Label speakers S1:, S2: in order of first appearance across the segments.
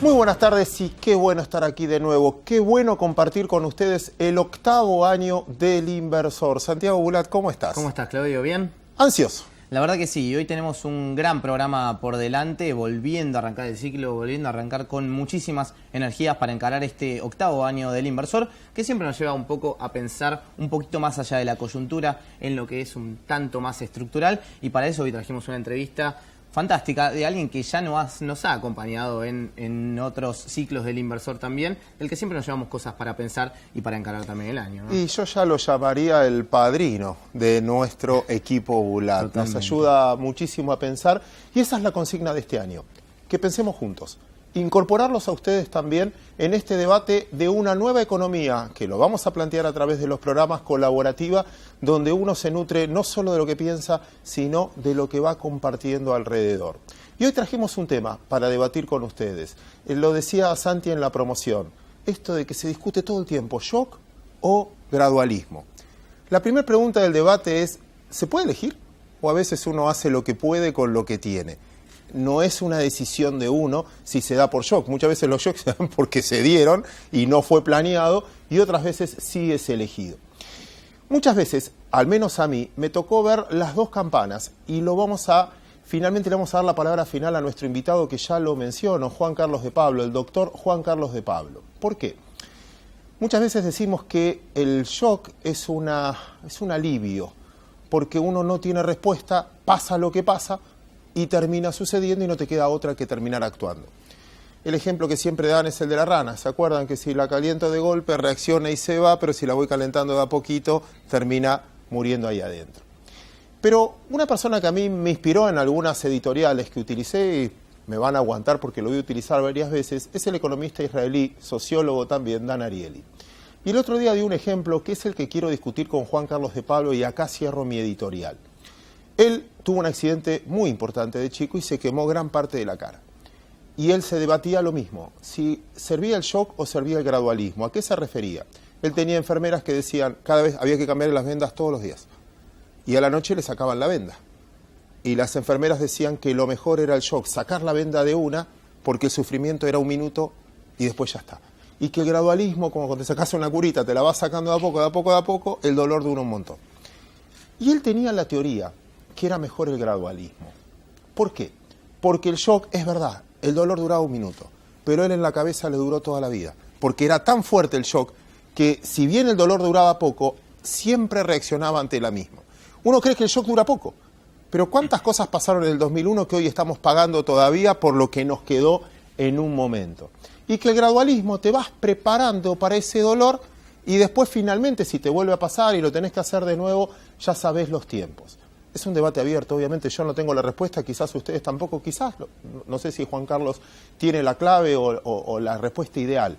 S1: Muy buenas tardes y qué bueno estar aquí de nuevo. Qué bueno compartir con ustedes el 8º año del Inversor. Santiago Bulat, ¿cómo estás?
S2: ¿Cómo estás, Claudio? ¿Bien?
S1: Ansioso.
S2: La verdad que sí, hoy tenemos un gran programa por delante, volviendo a arrancar el ciclo, volviendo a arrancar con muchísimas energías para encarar este 8º año del Inversor, que siempre nos lleva un poco a pensar un poquito más allá de la coyuntura, en lo que es un tanto más estructural, y para eso hoy trajimos una entrevista fantástica de alguien que ya nos ha acompañado en otros ciclos del Inversor también, del que siempre nos llevamos cosas para pensar y para encarar también el año, ¿no?
S1: Y yo ya lo llamaría el padrino de nuestro equipo Bulat.
S2: Totalmente.
S1: Nos ayuda muchísimo a pensar y esa es la consigna de este año, que pensemos juntos. Incorporarlos a ustedes también en este debate de una nueva economía, que lo vamos a plantear a través de los programas colaborativa, donde uno se nutre no solo de lo que piensa, sino de lo que va compartiendo alrededor. Y hoy trajimos un tema para debatir con ustedes. Lo decía Santi en la promoción, esto de que se discute todo el tiempo, shock o gradualismo. La primera pregunta del debate es, ¿se puede elegir? ¿O a veces uno hace lo que puede con lo que tiene? No es una decisión de uno si se da por shock. Muchas veces los shocks se dan porque se dieron y no fue planeado, y otras veces sí es elegido. Muchas veces, al menos a mí, me tocó ver las dos campanas y finalmente le vamos a dar la palabra final a nuestro invitado que ya lo menciono, Juan Carlos de Pablo, el doctor Juan Carlos de Pablo. ¿Por qué? Muchas veces decimos que el shock es un alivio, porque uno no tiene respuesta, pasa lo que pasa, y termina sucediendo y no te queda otra que terminar actuando. El ejemplo que siempre dan es el de la rana. ¿Se acuerdan que si la caliento de golpe reacciona y se va, pero si la voy calentando de a poquito termina muriendo ahí adentro? Pero una persona que a mí me inspiró en algunas editoriales que utilicé, y me van a aguantar porque lo voy a utilizar varias veces, es el economista israelí, sociólogo también, Dan Ariely. Y el otro día di un ejemplo que es el que quiero discutir con Juan Carlos de Pablo y acá cierro mi editorial. Él tuvo un accidente muy importante de chico y se quemó gran parte de la cara. Y él se debatía lo mismo, si servía el shock o servía el gradualismo. ¿A qué se refería? Él tenía enfermeras que decían, cada vez había que cambiar las vendas todos los días. Y a la noche le sacaban la venda. Y las enfermeras decían que lo mejor era el shock, sacar la venda de una, porque el sufrimiento era un minuto y después ya está. Y que el gradualismo, como cuando te sacas una curita, te la vas sacando de a poco, de a poco, de a poco, el dolor dura un montón. Y él tenía la teoría que era mejor el gradualismo. ¿Por qué? Porque el shock, es verdad, el dolor duraba un minuto, pero él en la cabeza le duró toda la vida, porque era tan fuerte el shock que si bien el dolor duraba poco, siempre reaccionaba ante la misma. Uno cree que el shock dura poco, pero ¿cuántas cosas pasaron en el 2001 que hoy estamos pagando todavía por lo que nos quedó en un momento? Y que el gradualismo te vas preparando para ese dolor y después finalmente si te vuelve a pasar y lo tenés que hacer de nuevo, ya sabés los tiempos. Es un debate abierto, obviamente yo no tengo la respuesta, quizás ustedes tampoco, no sé si Juan Carlos tiene la clave o la respuesta ideal.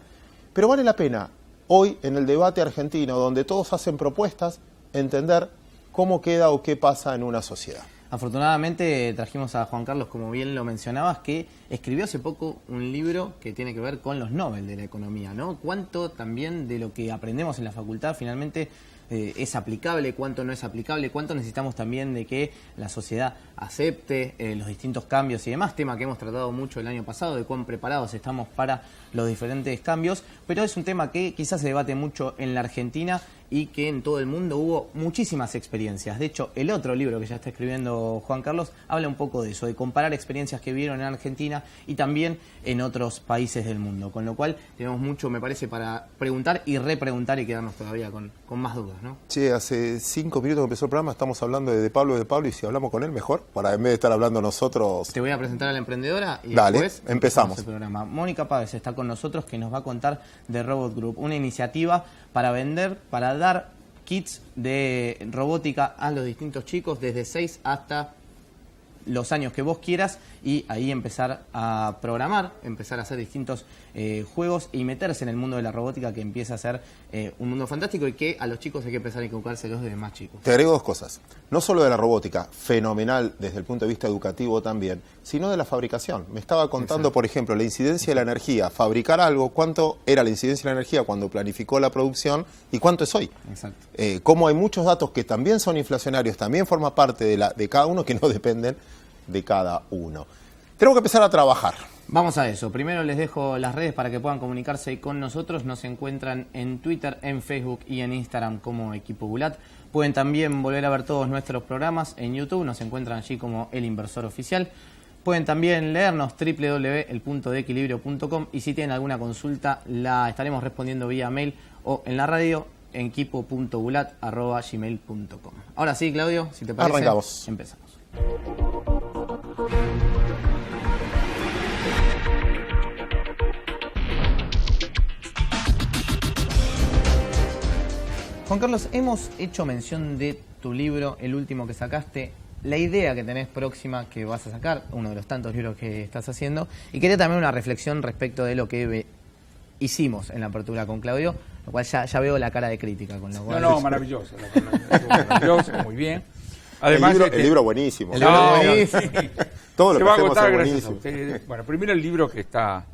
S1: Pero vale la pena, hoy en el debate argentino, donde todos hacen propuestas, entender cómo queda o qué pasa en una sociedad.
S2: Afortunadamente trajimos a Juan Carlos, como bien lo mencionabas, que escribió hace poco un libro que tiene que ver con los Nobel de la economía, ¿no? Cuánto también de lo que aprendemos en la facultad finalmente es aplicable, cuánto no es aplicable, cuánto necesitamos también de que la sociedad acepte los distintos cambios y demás, tema que hemos tratado mucho el año pasado, de cuán preparados estamos para los diferentes cambios, pero es un tema que quizás se debate mucho en la Argentina y que en todo el mundo hubo muchísimas experiencias. De hecho, el otro libro que ya está escribiendo Juan Carlos habla un poco de eso, de comparar experiencias que vieron en Argentina y también en otros países del mundo, con lo cual tenemos mucho, me parece, para preguntar y repreguntar y quedarnos todavía con más dudas, ¿no?
S1: Che, hace 5 minutos que empezó el programa, estamos hablando de Pablo, y si hablamos con él mejor, para en vez de estar hablando nosotros...
S2: Te voy a presentar a la emprendedora y
S1: dale,
S2: después
S1: empezamos.
S2: El programa. Mónica Páez está con nosotros, que nos va a contar de Robot Group, una iniciativa para vender, para dar kits de robótica a los distintos chicos, desde 6 hasta los años que vos quieras, y ahí empezar a programar, empezar a hacer distintos juegos y meterse en el mundo de la robótica, que empieza a ser un mundo fantástico y que a los chicos hay que empezar a inculcárselos desde más chicos.
S1: Te agrego dos cosas, no solo de la robótica, fenomenal desde el punto de vista educativo también, sino de la fabricación. Me estaba contando, por ejemplo, la incidencia de la energía, fabricar algo, cuánto era la incidencia de la energía cuando planificó la producción y cuánto es hoy.
S2: Exacto.
S1: Cómo hay muchos datos que también son inflacionarios, también forma parte de cada uno, que no dependen de cada uno. Tenemos que empezar a trabajar.
S2: Vamos a eso. Primero les dejo las redes para que puedan comunicarse con nosotros. Nos encuentran en Twitter, en Facebook y en Instagram como Equipo Bulat. Pueden también volver a ver todos nuestros programas en YouTube. Nos encuentran allí como El Inversor Oficial. Pueden también leernos www.elpuntodeequilibrio.com y si tienen alguna consulta la estaremos respondiendo vía mail o en la radio en equipo.bulat@gmail.com. Ahora sí, Claudio, si te parece,
S1: arrancamos.
S2: Empezamos. Juan Carlos, hemos hecho mención de tu libro, el último que sacaste, la idea que tenés próxima que vas a sacar, uno de los tantos libros que estás haciendo, y quería también una reflexión respecto de lo que hicimos en la apertura con Claudio, lo cual ya veo la cara de crítica. Con lo cual...
S3: No, maravilloso. Maravilloso, muy bien. Además,
S1: el libro buenísimo.
S3: El libro buenísimo.
S1: Todo lo
S3: se
S1: que
S3: va a
S1: hacemos
S3: agotar
S1: es
S3: gracias a
S1: buenísimo.
S3: ustedes. Bueno, primero el libro que está,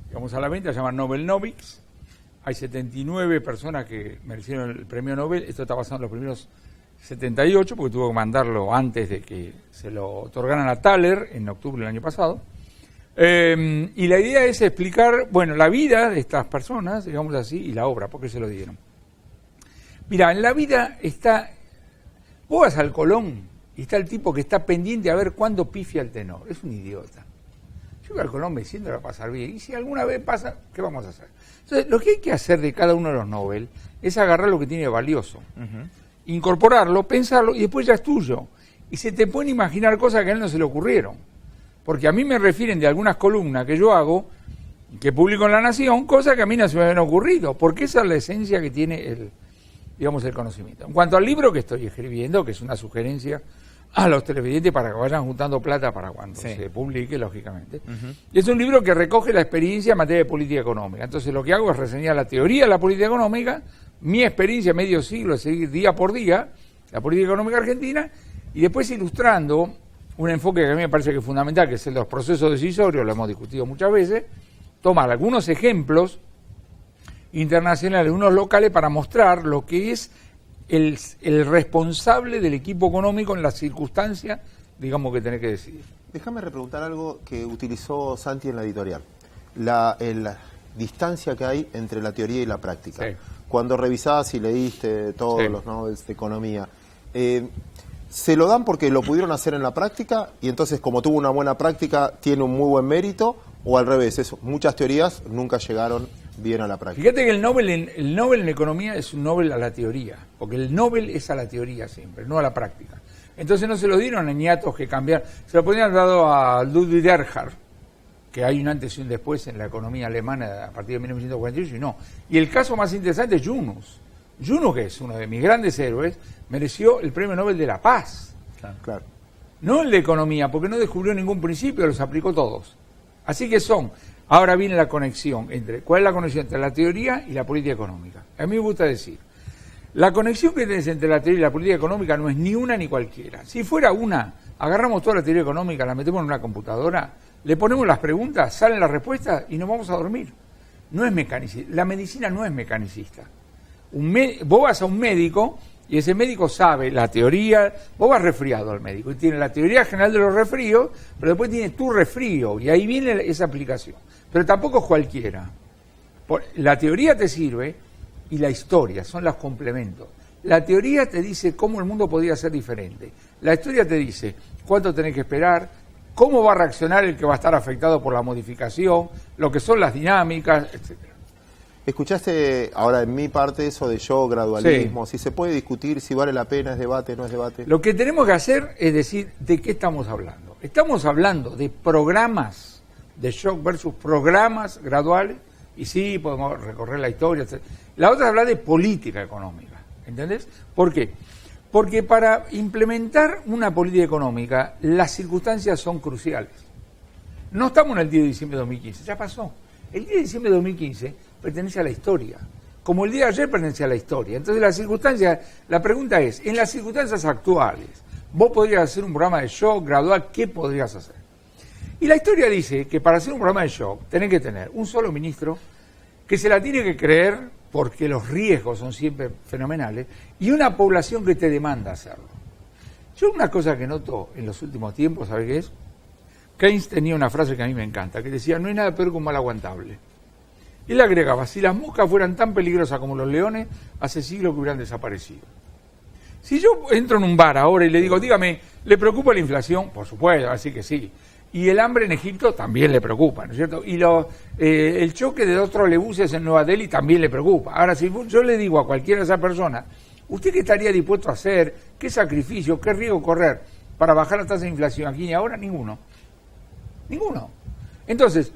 S3: digamos, a la venta, se llama Nobel Novics. Hay 79 personas que merecieron el premio Nobel. Esto está basado en los primeros 78, porque tuvo que mandarlo antes de que se lo otorgaran a Thaler en octubre del año pasado. Y la idea es explicar, bueno, la vida de estas personas, digamos así, y la obra, por qué se lo dieron. Mira, en la vida está, vos vas al Colón y está el tipo que está pendiente a ver cuándo pifia el tenor. Es un idiota. Yo voy al Colón me siento a pasar bien. Y si alguna vez pasa, ¿qué vamos a hacer? Entonces, lo que hay que hacer de cada uno de los Nobel es agarrar lo que tiene valioso, incorporarlo, pensarlo y después ya es tuyo. Y se te pueden imaginar cosas que a él no se le ocurrieron. Porque a mí me refieren de algunas columnas que yo hago, que publico en La Nación, cosas que a mí no se me habían ocurrido, porque esa es la esencia que tiene el conocimiento. En cuanto al libro que estoy escribiendo, que es una sugerencia a los televidentes para que vayan juntando plata para cuando se publique, lógicamente. Es un libro que recoge la experiencia en materia de política económica. Entonces lo que hago es reseñar la teoría de la política económica, mi experiencia medio siglo de seguir día por día la política económica argentina, y después ilustrando un enfoque que a mí me parece que es fundamental, que es el de los procesos decisorios, lo hemos discutido muchas veces, tomar algunos ejemplos internacionales, unos locales, para mostrar lo que es el responsable del equipo económico en las circunstancias, digamos, que tenés que decidir.
S1: Déjame repreguntar algo que utilizó Santi en la editorial. La distancia que hay entre la teoría y la práctica.
S3: Sí.
S1: Cuando revisás y leíste todos los Nobel de economía, ¿se lo dan porque lo pudieron hacer en la práctica y entonces como tuvo una buena práctica tiene un muy buen mérito? ¿O al revés? Muchas teorías nunca llegaron bien a la práctica.
S3: Fíjate que el Nobel en economía es un Nobel a la teoría, porque el Nobel es a la teoría siempre, no a la práctica. Entonces no se lo dieron a ñatos que cambiaron, se lo podrían dado a Ludwig Erhard, que hay un antes y un después en la economía alemana a partir de 1948, y no. Y el caso más interesante es Yunus. Yunus, que es uno de mis grandes héroes, mereció el premio Nobel de la Paz.
S1: Claro.
S3: No el de economía, porque no descubrió ningún principio, los aplicó todos. Así que ahora viene la conexión ¿cuál es la conexión entre la teoría y la política económica? A mí me gusta decir, la conexión que tenés entre la teoría y la política económica no es ni una ni cualquiera. Si fuera una, agarramos toda la teoría económica, la metemos en una computadora, le ponemos las preguntas, salen las respuestas y nos vamos a dormir. No es mecanicista. La medicina no es mecanicista. Vos vas a un médico y ese médico sabe la teoría, vos vas resfriado al médico y tiene la teoría general de los resfríos, pero después tiene tu resfrío y ahí viene esa aplicación. Pero tampoco es cualquiera. La teoría te sirve y la historia son los complementos. La teoría te dice cómo el mundo podría ser diferente. La historia te dice cuánto tenés que esperar, cómo va a reaccionar el que va a estar afectado por la modificación, lo que son las dinámicas, etcétera.
S1: Escuchaste ahora en mi parte eso de gradualismo, si se puede discutir, si vale la pena, es debate, no es debate.
S3: Lo que tenemos que hacer es decir de qué estamos hablando. Estamos hablando de programas de shock versus programas graduales, y sí, podemos recorrer la historia, etc. La otra es hablar de política económica, ¿entendés? ¿Por qué? Porque para implementar una política económica las circunstancias son cruciales. No estamos en el 10 de diciembre de 2015, ya pasó. El 10 de diciembre de 2015 pertenece a la historia, como el día de ayer pertenece a la historia. Entonces la pregunta es, en las circunstancias actuales, vos podrías hacer un programa de shock gradual, ¿qué podrías hacer? Y la historia dice que para hacer un programa de shock tenés que tener un solo ministro que se la tiene que creer porque los riesgos son siempre fenomenales y una población que te demanda hacerlo. Yo una cosa que noto en los últimos tiempos, ¿sabés qué es? Keynes tenía una frase que a mí me encanta, que decía, no hay nada peor que un mal aguantable. Y él agregaba, si las moscas fueran tan peligrosas como los leones, hace siglos que hubieran desaparecido. Si yo entro en un bar ahora y le digo, dígame, ¿le preocupa la inflación? Por supuesto, así que sí. Y el hambre en Egipto también le preocupa, ¿no es cierto? Y el choque de 2 trolebuses en Nueva Delhi también le preocupa. Ahora, si yo le digo a cualquiera de esas personas, ¿usted qué estaría dispuesto a hacer? ¿Qué sacrificio? ¿Qué riesgo correr para bajar la tasa de inflación aquí y ahora? Ninguno. Ninguno. Entonces,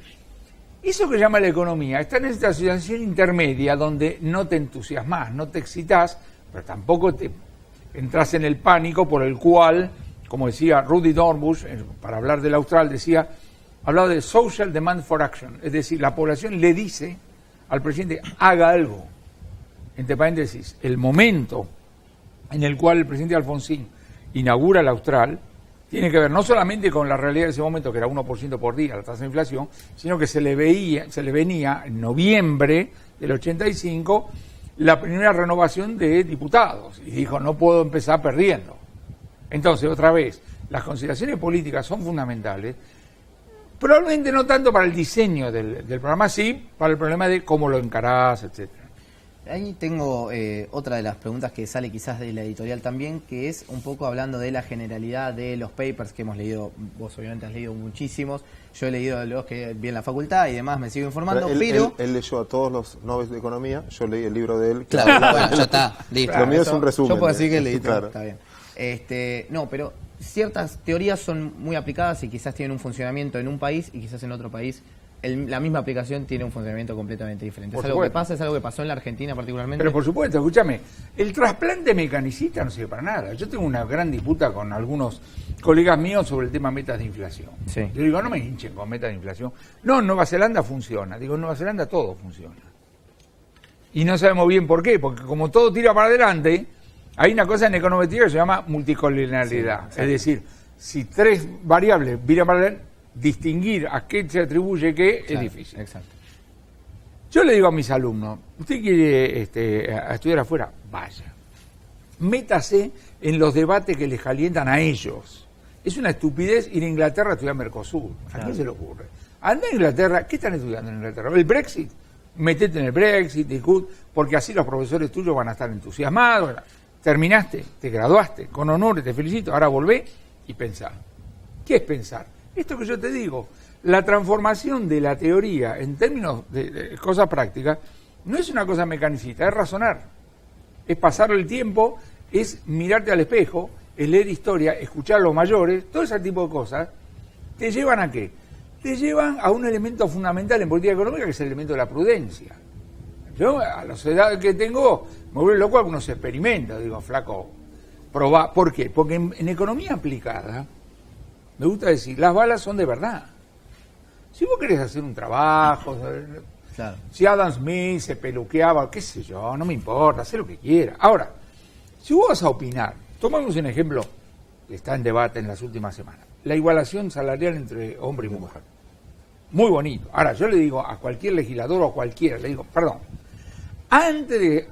S3: eso que llama la economía está en esta situación intermedia donde no te entusiasmas, no te excitas, pero tampoco te entras en el pánico por el cual, como decía Rudy Dornbush, para hablar del Austral, hablaba de social demand for action, es decir, la población le dice al presidente, haga algo. Entre paréntesis, el momento en el cual el presidente Alfonsín inaugura el Austral tiene que ver no solamente con la realidad de ese momento, que era 1% por día la tasa de inflación, sino que se le venía en noviembre del 85 la primera renovación de diputados. Y dijo, no puedo empezar perdiendo. Entonces, otra vez, las consideraciones políticas son fundamentales, probablemente no tanto para el diseño del programa, sí para el problema de cómo lo encarás, etcétera.
S2: Ahí tengo otra de las preguntas que sale quizás de la editorial también, que es un poco hablando de la generalidad de los papers que hemos leído. Vos obviamente has leído muchísimos, yo he leído los que vi en la facultad y demás, me sigo informando, pero...
S1: Él leyó a todos los Nobel de Economía, yo leí el libro de él.
S2: Claro, bueno, ya está, listo.
S1: Lo mío es un resumen.
S2: Yo puedo decir que leí,
S1: claro.
S2: Está bien. No, pero ciertas teorías son muy aplicadas y quizás tienen un funcionamiento en un país y quizás en otro país la misma aplicación tiene un funcionamiento completamente diferente. ¿Es algo que pasa? ¿Es algo que pasó en la Argentina particularmente?
S3: Pero por supuesto, escúchame, el trasplante mecanicista no sirve para nada. Yo tengo una gran disputa con algunos colegas míos sobre el tema metas de inflación.
S2: Sí.
S3: Yo digo, no me hinchen con metas de inflación. No, en Nueva Zelanda funciona. Digo, en Nueva Zelanda todo funciona. Y no sabemos bien por qué, porque como todo tira para adelante, hay una cosa en econometría que se llama multicolonialidad. Sí, es decir, si 3 variables viran para adelante, distinguir a qué se atribuye qué es difícil.
S2: Exacto.
S3: Yo le digo a mis alumnos, ¿usted quiere a estudiar afuera? Vaya. Métase en los debates que les calientan a ellos. Es una estupidez ir a Inglaterra a estudiar Mercosur. ¿A quién se le ocurre? Anda a Inglaterra, ¿qué están estudiando en Inglaterra? ¿El Brexit? Metete en el Brexit, discut, porque así los profesores tuyos van a estar entusiasmados. Terminaste, te graduaste, con honores, te felicito, ahora volvé y pensá. ¿Qué es pensar? Esto que yo te digo, la transformación de la teoría en términos de cosas prácticas no es una cosa mecanicista, es razonar, es pasar el tiempo, es mirarte al espejo, es leer historia, escuchar a los mayores, todo ese tipo de cosas, ¿te llevan a qué? Te llevan a un elemento fundamental en política económica que es el elemento de la prudencia. Yo, a las edades que tengo, me vuelve loco algunos experimentos, digo, flaco, probá. ¿Por qué? Porque en economía aplicada, me gusta decir, las balas son de verdad. Si vos querés hacer un trabajo, claro. Si Adam Smith se peluqueaba, qué sé yo, no me importa, haz lo que quiera. Ahora, si vos vas a opinar, tomamos un ejemplo que está en debate en las últimas semanas, la igualación salarial entre hombre y mujer. Muy bonito. Ahora, yo le digo a cualquier legislador o a cualquiera, le digo, perdón, antes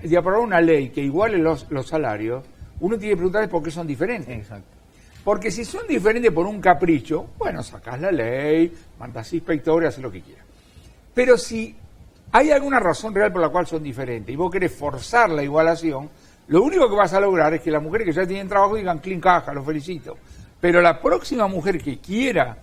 S3: de aprobar una ley que iguale los salarios, uno tiene que preguntarles por qué son diferentes.
S2: Exacto.
S3: Porque si son diferentes por un capricho, bueno, sacás la ley, mandás inspectores, haces lo que quieras. Pero si hay alguna razón real por la cual son diferentes y vos querés forzar la igualación, lo único que vas a lograr es que las mujeres que ya tienen trabajo digan, clean caja, los felicito. Pero la próxima mujer que quiera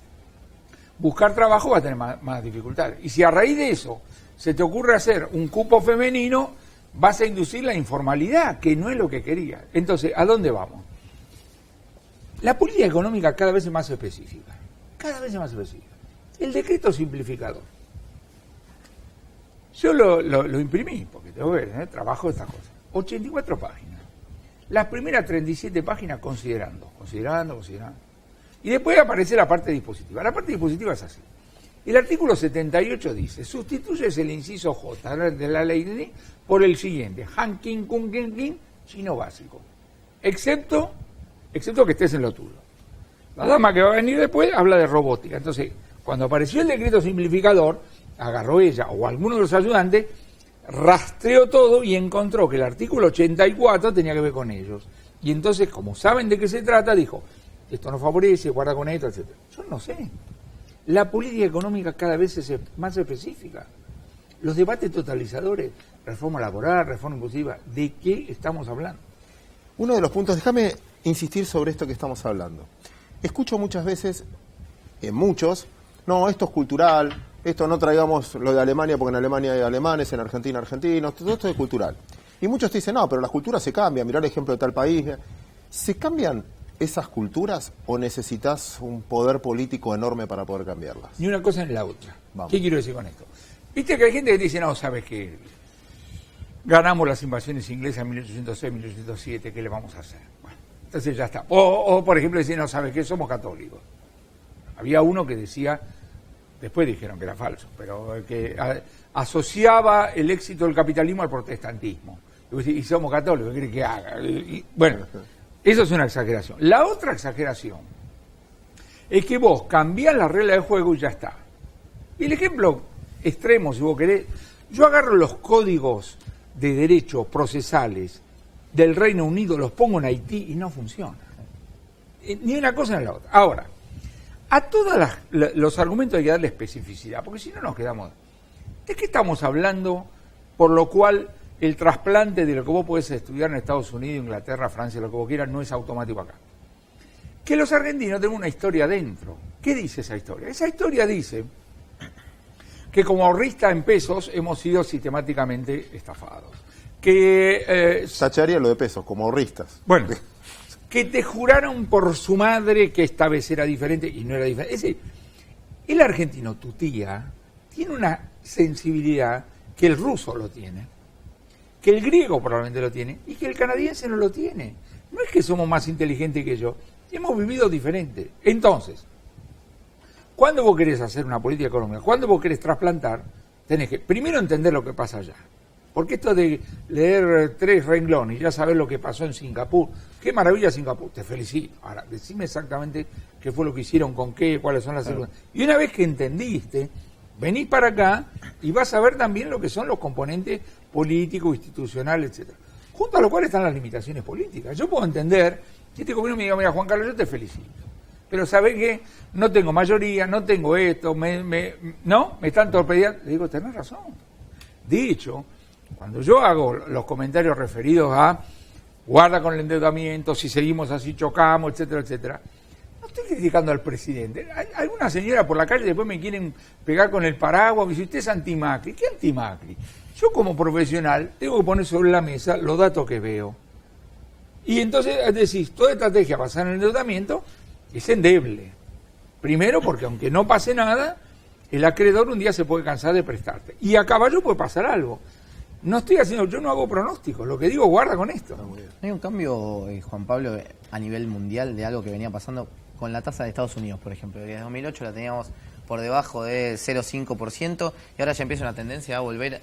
S3: buscar trabajo va a tener más dificultades. Y si a raíz de eso se te ocurre hacer un cupo femenino, vas a inducir la informalidad, que no es lo que querías. Entonces, ¿a dónde vamos? La política económica cada vez es más específica. Cada vez es más específica. El decreto simplificador. Yo lo imprimí, porque tengo que ver, trabajo estas cosas. 84 páginas. Las primeras 37 páginas considerando. Y después aparece la parte dispositiva. La parte dispositiva es así. El artículo 78 dice, sustituyes el inciso J de la ley de por el siguiente, Han King Kung King King, chino básico. Excepto que estés en lo tuyo. La dama que va a venir después habla de robótica. Entonces, cuando apareció el decreto simplificador, agarró ella o alguno de los ayudantes, rastreó todo y encontró que el artículo 84 tenía que ver con ellos. Y entonces, como saben de qué se trata, dijo, esto nos favorece, guarda con esto, etcétera. Yo no sé. La política económica cada vez es más específica. Los debates totalizadores, reforma laboral, reforma impositiva, ¿de qué estamos hablando?
S1: Uno de los puntos, déjame insistir sobre esto que estamos hablando. Escucho muchas veces, muchos, no, esto es cultural, esto no traigamos lo de Alemania porque en Alemania hay alemanes, en Argentina argentinos, todo esto es cultural. Y muchos te dicen, no, pero las culturas se cambian, mirá el ejemplo de tal país. ¿Se cambian esas culturas o necesitas un poder político enorme para poder cambiarlas?
S3: Ni una cosa ni la otra.
S1: Vamos.
S3: ¿Qué quiero decir con esto? Viste que hay gente que dice, no, ¿sabes qué? Ganamos las invasiones inglesas en 1806, 1807, ¿qué le vamos a hacer? Bueno, entonces ya está. O por ejemplo, decir, no, ¿sabes qué? Somos católicos. Había uno que decía, después dijeron que era falso, pero que asociaba el éxito del capitalismo al protestantismo. Y somos católicos, ¿qué quiere que haga? Bueno, eso es una exageración. La otra exageración es que vos cambiás la regla de juego y ya está. Y el ejemplo extremo, si vos querés, yo agarro los códigos de derechos procesales del Reino Unido, los pongo en Haití y no funciona. Ni una cosa ni la otra. Ahora, a todos los argumentos hay que darle especificidad, porque si no nos quedamos... ¿De qué estamos hablando? Por lo cual el trasplante de lo que vos podés estudiar en Estados Unidos, Inglaterra, Francia, lo que vos quieras, no es automático acá. Que los argentinos tenemos una historia dentro. ¿Qué dice esa historia? Esa historia dice que como ahorristas en pesos hemos sido sistemáticamente estafados. Que
S1: tacharía lo de pesos, como ahorristas.
S3: Bueno, que te juraron por su madre que esta vez era diferente y no era diferente. Es decir, el argentino, tu tía, tiene una sensibilidad que el ruso lo tiene, que el griego probablemente lo tiene y que el canadiense no lo tiene. No es que somos más inteligentes que ellos, hemos vivido diferente. Entonces, cuando vos querés hacer una política económica, cuando vos querés trasplantar, tenés que primero entender lo que pasa allá. Porque esto de leer 3 renglones y ya saber lo que pasó en Singapur, qué maravilla Singapur, te felicito. Ahora, decime exactamente qué fue lo que hicieron, con qué, cuáles son las circunstancias. Y una vez que entendiste, venís para acá y vas a ver también lo que son los componentes políticos, institucionales, etcétera. Junto a lo cual están las limitaciones políticas. Yo puedo entender que este gobierno me diga, mira, Juan Carlos, yo te felicito. Pero ¿sabés qué? No tengo mayoría, no tengo esto, me están torpedeando. Le digo, tenés razón. De hecho, cuando yo hago los comentarios referidos a guarda con el endeudamiento, si seguimos así chocamos, etcétera, etcétera, no estoy criticando al presidente. Hay alguna señora por la calle después me quieren pegar con el paraguas, me dice, usted es anti-Macri. ¿Qué anti-Macri? Yo como profesional tengo que poner sobre la mesa los datos que veo. Y entonces, es decir, toda estrategia basada en el endeudamiento es endeble. Primero porque aunque no pase nada, el acreedor un día se puede cansar de prestarte. Y a caballo puede pasar algo. No estoy haciendo, yo no hago pronósticos, lo que digo guarda con esto.
S2: Hay un cambio, Juan Pablo, a nivel mundial de algo que venía pasando con la tasa de Estados Unidos, por ejemplo. Desde 2008 la teníamos por debajo de 0,5% y ahora ya empieza una tendencia a volver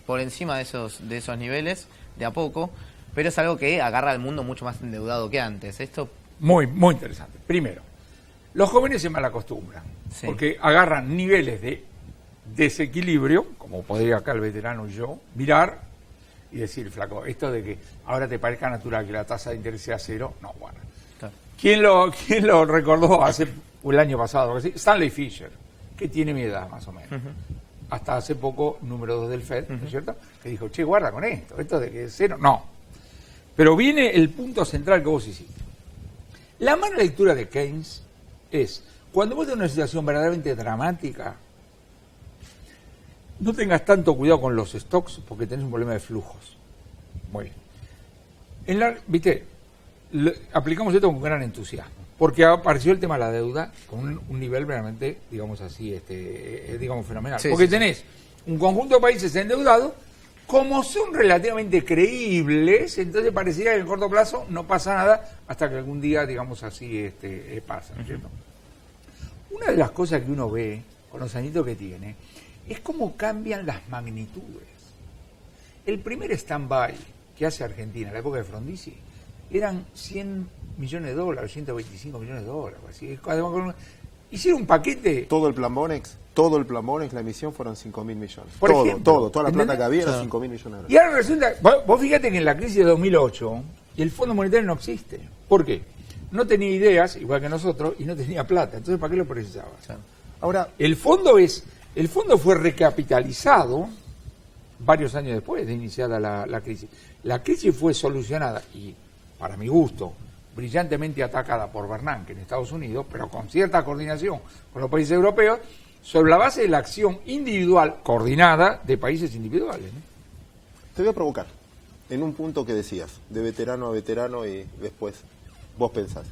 S2: por encima de esos niveles, de a poco, pero es algo que agarra al mundo mucho más endeudado que antes. Esto
S3: muy interesante. Primero, los jóvenes se malacostumbran, sí, porque agarran niveles de desequilibrio, como podría acá el veterano y yo, mirar y decir, flaco, esto de que ahora te parezca natural que la tasa de interés sea cero, no, bueno. Claro. ¿Quién lo recordó hace el año pasado? Stanley Fischer, que tiene mi edad más o menos. Hasta hace poco, número 2 del FED, ¿no es cierto? Que dijo, che, guarda con esto de que es cero, no. Pero viene el punto central que vos hiciste. La mala lectura de Keynes es, cuando vos tenés una situación verdaderamente dramática, no tengas tanto cuidado con los stocks porque tenés un problema de flujos. Muy bien. Aplicamos esto con gran entusiasmo, porque apareció el tema de la deuda con un nivel realmente, digamos así, fenomenal. Sí, porque tenés un conjunto de países endeudados, como son relativamente creíbles, entonces parecería que en el corto plazo no pasa nada hasta que algún día, digamos así, pasa, ¿no es cierto? Una de las cosas que uno ve con los añitos que tiene es cómo cambian las magnitudes. El primer stand-by que hace Argentina en la época de Frondizi eran $100 millones, $125 millones, así. Hicieron un paquete.
S1: Todo el plan Bonex, la emisión fueron 5.000 millones. Toda la plata que había era 5.000 millones de dólares.
S3: Y ahora resulta, vos fíjate que en la crisis de 2008 el Fondo Monetario no existe. ¿Por qué? no tenía ideas, igual que nosotros, y no tenía plata. Entonces, ¿para qué lo precisaba?
S2: Claro.
S1: Ahora,
S3: El fondo fue recapitalizado varios años después de iniciada la crisis. La crisis fue solucionada y, para mi gusto, brillantemente atacada por Bernanke en Estados Unidos, pero con cierta coordinación con los países europeos, sobre la base de la acción individual coordinada de países individuales, ¿no?
S1: te voy a provocar en un punto que decías, de veterano a veterano y después vos pensás.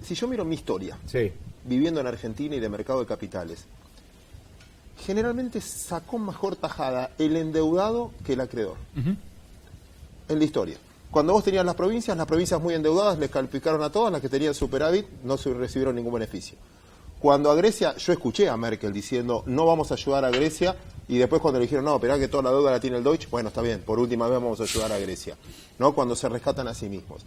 S1: Si yo miro mi historia,
S3: Sí.
S1: viviendo en Argentina y de mercado de capitales, generalmente sacó mejor tajada el endeudado que el acreedor. En la historia. Cuando vos tenías las provincias muy endeudadas, les calificaron a todas, las que tenían superávit no recibieron ningún beneficio. Cuando a Grecia, yo escuché a Merkel diciendo, no vamos a ayudar a Grecia, y después cuando le dijeron, no, esperá que toda la deuda la tiene el Deutsche, bueno, está bien, por última vez vamos a ayudar a Grecia, ¿no? Cuando se rescatan a sí mismos.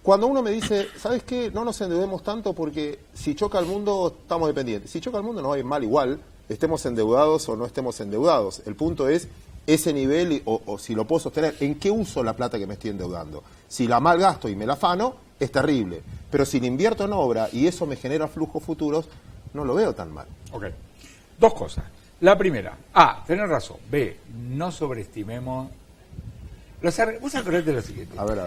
S1: Cuando uno me dice, ¿sabes qué? No nos endeudemos tanto porque si choca el mundo, estamos dependientes. Si choca el mundo, nos va a ir mal igual, estemos endeudados o no estemos endeudados. El punto es ese nivel o si lo puedo sostener, ¿en qué uso la plata que me estoy endeudando? Si la malgasto y me la afano, es terrible. Pero si la invierto en obra y eso me genera flujos futuros, no lo veo tan mal.
S3: Ok. Dos cosas. La primera, A, tenés razón. B, no sobreestimemos. Vos acordate de lo siguiente.
S1: A ver.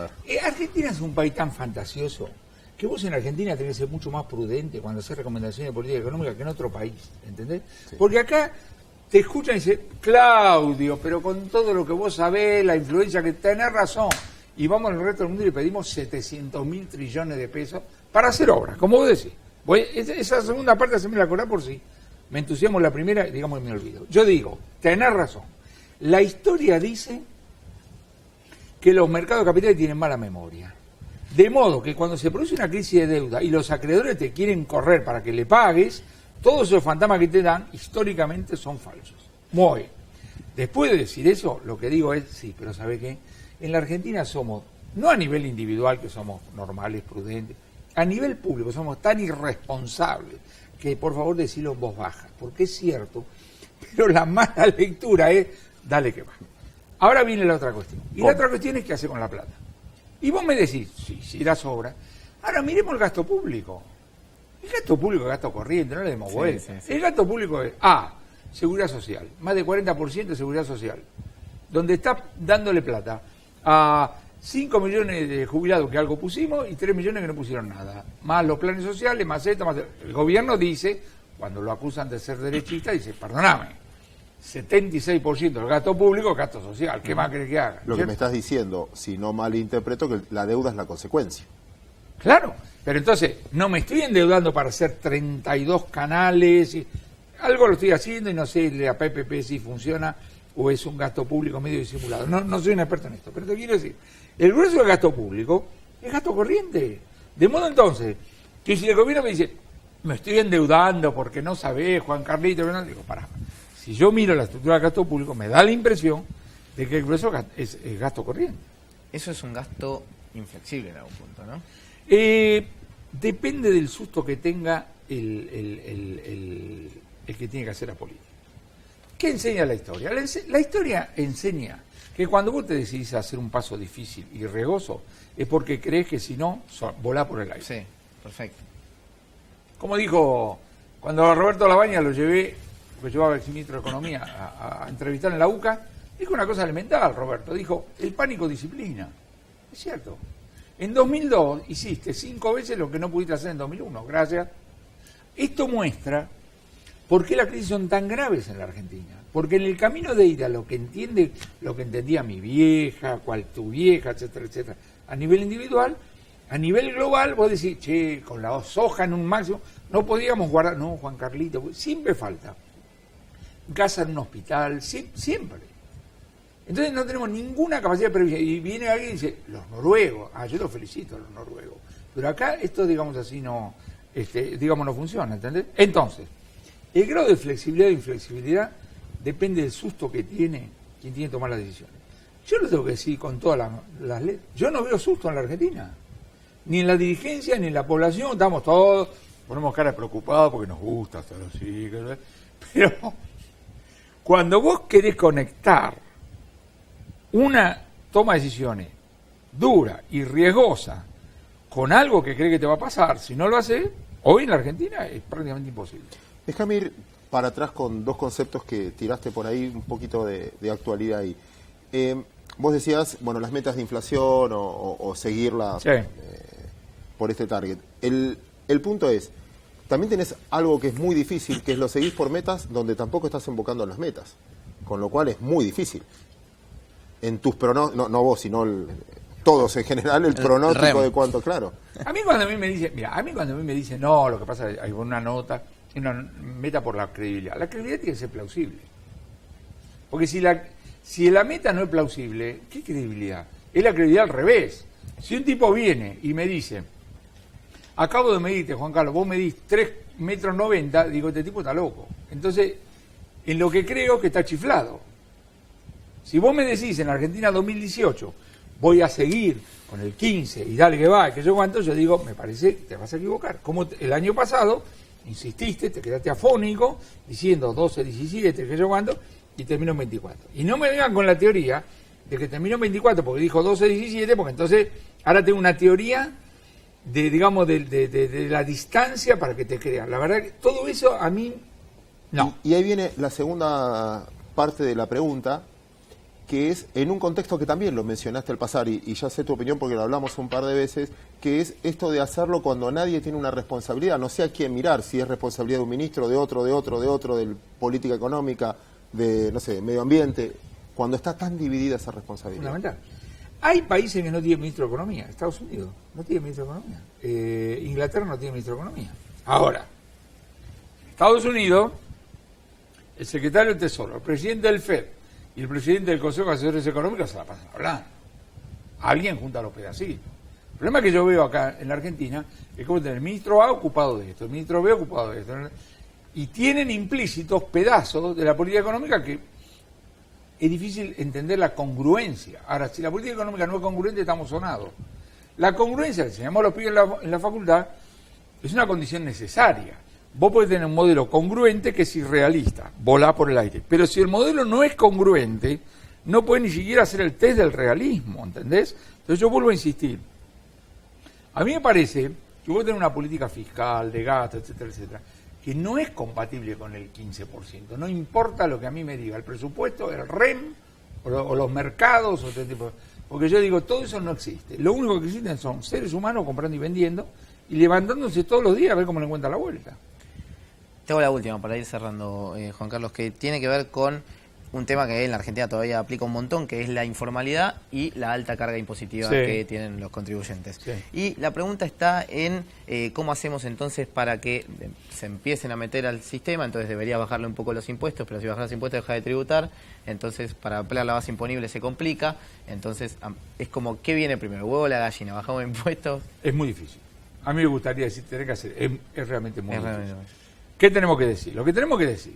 S3: Argentina es un país tan fantasioso que vos en Argentina tenés que ser mucho más prudente cuando haces recomendaciones de política económica que en otro país, ¿entendés? Sí. Porque acá te escuchan y dicen, Claudio, pero con todo lo que vos sabés, la influencia que tenés razón, y vamos al resto del mundo y le pedimos 700.000 trillones de pesos para hacer obras, como vos decís. Esa segunda parte se me la acordás por sí. Me entusiasmo la primera y digamos que me olvido. Yo digo, tenés razón. La historia dice que los mercados de capitales tienen mala memoria. De modo que cuando se produce una crisis de deuda y los acreedores te quieren correr para que le pagues, todos esos fantasmas que te dan históricamente son falsos. Muy bien. Después de decir eso, lo que digo es, sí, pero ¿sabe qué? En la Argentina somos, no a nivel individual, que somos normales, prudentes, a nivel público somos tan irresponsables que por favor decirlo en voz baja, porque es cierto, pero la mala lectura es, dale que va. Ahora viene la otra cuestión. Y la otra cuestión es qué hace con la plata. Y vos me decís, sí, si la sobra. Ahora miremos el gasto público. El gasto público es gasto corriente, no le demos vuelta. Sí. El gasto público es A, seguridad social, más de 40% de seguridad social, donde está dándole plata a 5 millones de jubilados que algo pusimos y 3 millones que no pusieron nada. Más los planes sociales, más esto, más... El gobierno dice, cuando lo acusan de ser derechista, dice, perdóname, 76% del gasto público es gasto social. ¿Qué más crees que haga?
S1: Lo que me estás diciendo, si no malinterpreto, que la deuda es la consecuencia.
S3: Claro, pero entonces no me estoy endeudando para hacer 32 canales. Algo lo estoy haciendo y no sé la PPP si funciona o es un gasto público medio disimulado. No soy un experto en esto, pero te quiero decir, el grueso del gasto público es gasto corriente. De modo entonces, que si el gobierno me dice, me estoy endeudando porque no sabés, Juan Carlito, no, digo, pará. Si yo miro la estructura del gasto público, me da la impresión de que el grueso es gasto corriente.
S2: Eso es un gasto inflexible en algún punto, ¿no?
S3: Depende del susto que tenga el que tiene que hacer la política. ¿Qué enseña la historia? La historia enseña que cuando vos te decidís hacer un paso difícil y riesgoso, es porque crees que si no, volá por el aire.
S2: Sí, perfecto.
S3: Como dijo, cuando a Roberto Labaña lo llevaba el ministro de Economía a entrevistar en la UCA, dijo una cosa elemental, Roberto, dijo, el pánico disciplina. Es cierto. En 2002 hiciste 5 veces lo que no pudiste hacer en 2001, gracias. Esto muestra por qué las crisis son tan graves en la Argentina. Porque en el camino de ir a lo que entendía mi vieja, cual tu vieja, etcétera, etcétera, a nivel individual, a nivel global, vos decís, che, con la soja en un máximo, no podíamos guardar, no, Juan Carlito, siempre falta. Casa en un hospital, siempre. Entonces no tenemos ninguna capacidad de previsión. Y viene alguien y dice, los noruegos, yo los felicito a los noruegos. Pero acá esto, digamos así, no funciona, ¿entendés? Entonces, el grado de flexibilidad e inflexibilidad depende del susto que tiene quien tiene que tomar las decisiones. Yo lo tengo que decir con todas las leyes. Yo no veo susto en la Argentina. Ni en la dirigencia, ni en la población. Estamos todos, ponemos cara preocupados porque nos gusta hacer así. Pero cuando vos querés conectar una toma de decisiones dura y riesgosa con algo que cree que te va a pasar. Si no lo hace, hoy en la Argentina es prácticamente imposible.
S1: Déjame ir para atrás con dos conceptos que tiraste por ahí, un poquito de actualidad ahí. Vos decías, bueno, las metas de inflación o seguirla
S3: Sí.
S1: Por este target. El punto es, también tenés algo que es muy difícil, que es lo seguís por metas donde tampoco estás invocando las metas, con lo cual es muy difícil. En tus pronósticos, no vos, sino todos en general, el pronóstico
S2: REM.
S1: de cuánto, claro.
S3: A mí cuando a mí me dicen, no, lo que pasa es que hay una nota, una meta por la credibilidad. La credibilidad tiene que ser plausible. Porque si la meta no es plausible, ¿qué credibilidad? Es la credibilidad al revés. Si un tipo viene y me dice, acabo de medirte, Juan Carlos, vos medís 3,90 metros, digo, este tipo está loco. Entonces, en lo que creo es que está chiflado. Si vos me decís en Argentina 2018, voy a seguir con el 15 y dale que va, que yo cuánto, yo digo, me parece que te vas a equivocar. Como el año pasado, insististe, te quedaste afónico, diciendo 12, 17, que yo cuánto, y terminó en 24. Y no me vengan con la teoría de que terminó en 24 porque dijo 12, 17, porque entonces ahora tengo una teoría de, digamos, de la distancia para que te crean. La verdad que todo eso a mí, no.
S1: Y ahí viene la segunda parte de la pregunta, que es en un contexto que también lo mencionaste al pasar, y ya sé tu opinión porque lo hablamos un par de veces, que es esto de hacerlo cuando nadie tiene una responsabilidad, no sé a quién mirar, si es responsabilidad de un ministro, de otro, de política económica, de, no sé, medio ambiente, cuando está tan dividida esa responsabilidad.
S3: Fundamental. Hay países que no tienen ministro de Economía. Estados Unidos no tiene ministro de Economía. Inglaterra no tiene ministro de Economía. Ahora, Estados Unidos, el secretario del Tesoro, el presidente del FED y el presidente del Consejo de Asesores Económicos se la pasan hablando. Alguien junta los pedacitos. El problema que yo veo acá en la Argentina es como tener el ministro A ocupado de esto, el ministro B ocupado de esto. Y tienen implícitos pedazos de la política económica que es difícil entender la congruencia. Ahora, si la política económica no es congruente, estamos sonados. La congruencia, le enseñamos a los pibes en la facultad, es una condición necesaria. Vos podés tener un modelo congruente que es irrealista, volá por el aire. Pero si el modelo no es congruente, no podés ni siquiera hacer el test del realismo, ¿entendés? Entonces yo vuelvo a insistir. A mí me parece que vos tenés una política fiscal, de gasto, etcétera, etcétera, que no es compatible con el 15%. No importa lo que a mí me diga el presupuesto, el REM, o los mercados, o este tipo. Porque yo digo, todo eso no existe. Lo único que existen son seres humanos comprando y vendiendo y levantándose todos los días a ver cómo le encuentran la vuelta.
S2: Tengo la última para ir cerrando, Juan Carlos, que tiene que ver con un tema que en la Argentina todavía aplica un montón, que es la informalidad y la alta carga impositiva que tienen los contribuyentes.
S3: Sí.
S2: Y la pregunta está en cómo hacemos entonces para que se empiecen a meter al sistema. Entonces debería bajarle un poco los impuestos, pero si bajas los impuestos deja de tributar. Entonces para ampliar la base imponible se complica. Entonces es como, ¿qué viene primero? ¿El huevo o la gallina? ¿Bajamos impuestos?
S3: Es muy difícil. A mí me gustaría decir, tener que hacer, es realmente muy difícil. ¿Qué tenemos que decir? Lo que tenemos que decir,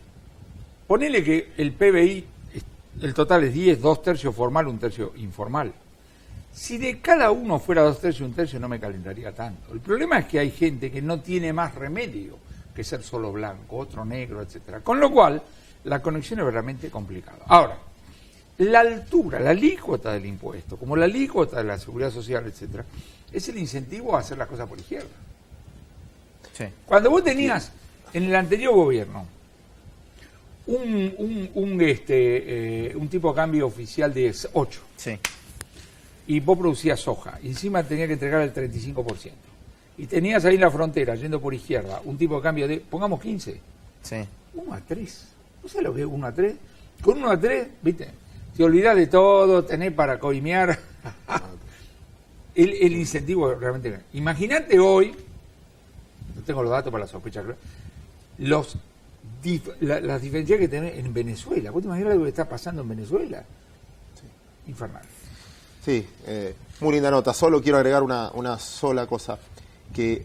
S3: ponele que el PBI, el total es 10, 2/3 formal, 1/3 informal. Si de cada uno fuera 2/3, 1/3, no me calentaría tanto. El problema es que hay gente que no tiene más remedio que ser solo blanco, otro negro, etcétera. Con lo cual, la conexión es realmente complicada. Ahora, la altura, la alícuota del impuesto, como la alícuota de la seguridad social, etcétera, es el incentivo a hacer las cosas por izquierda.
S2: Sí.
S3: Cuando vos tenías en el anterior gobierno un tipo de cambio oficial de 8,
S2: Sí.
S3: y vos producías soja, y encima tenías que entregar el 35%, y tenías ahí en la frontera, yendo por izquierda, un tipo de cambio de, pongamos 15,
S2: Sí.
S3: 1-3, ¿no sabes lo que es 1-3? Con 1-3, viste, te olvidás de todo, tenés para coimear, el incentivo realmente. Imagínate hoy, no tengo los datos para la sospecha, las diferencias que tenés en Venezuela. ¿Vos te imaginas lo que está pasando en Venezuela? Sí. Infernal.
S1: Sí, muy linda nota. Solo quiero agregar una sola cosa, que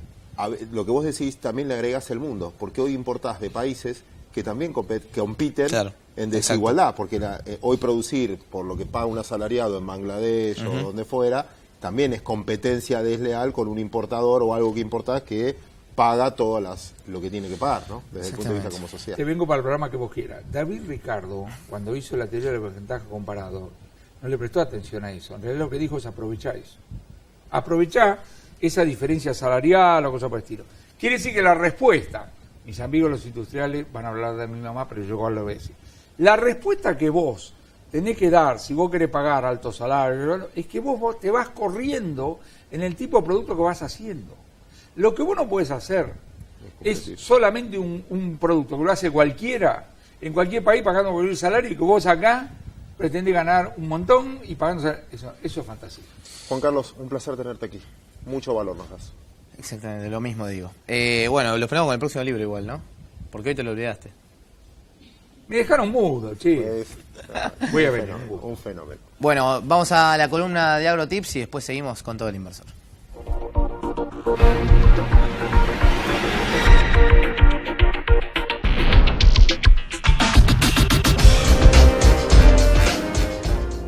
S1: lo que vos decís también le agregás el mundo, porque hoy importás de países que también compiten en desigualdad, porque hoy producir por lo que paga un asalariado en Bangladesh o donde fuera, también es competencia desleal con un importador o algo que importás que paga todo lo que tiene que pagar, ¿no? Desde el punto de vista como sociedad.
S3: Te vengo para el programa que vos quieras. David Ricardo, cuando hizo la teoría del porcentaje comparado, no le prestó atención a eso. En realidad lo que dijo es aprovechá eso. Aprovechá esa diferencia salarial o cosas por el estilo. Quiere decir que la respuesta, mis amigos los industriales van a hablar de mi mamá, pero yo igual lo voy a decir. La respuesta que vos tenés que dar, si vos querés pagar alto salario, es que vos te vas corriendo en el tipo de producto que vas haciendo. Lo que vos no podés hacer es solamente un producto que lo hace cualquiera, en cualquier país pagando cualquier salario, y que vos acá pretendés ganar un montón y pagando salario. Eso es fantasía.
S1: Juan Carlos, un placer tenerte aquí. Mucho valor nos das.
S2: Exactamente, lo mismo digo. Bueno, lo esperamos con el próximo libro igual, ¿no? Porque hoy te lo olvidaste.
S3: Me dejaron mudo, che. Voy a ver.
S1: Un fenómeno.
S2: Bueno, vamos a la columna de AgroTips y después seguimos con todo el inversor.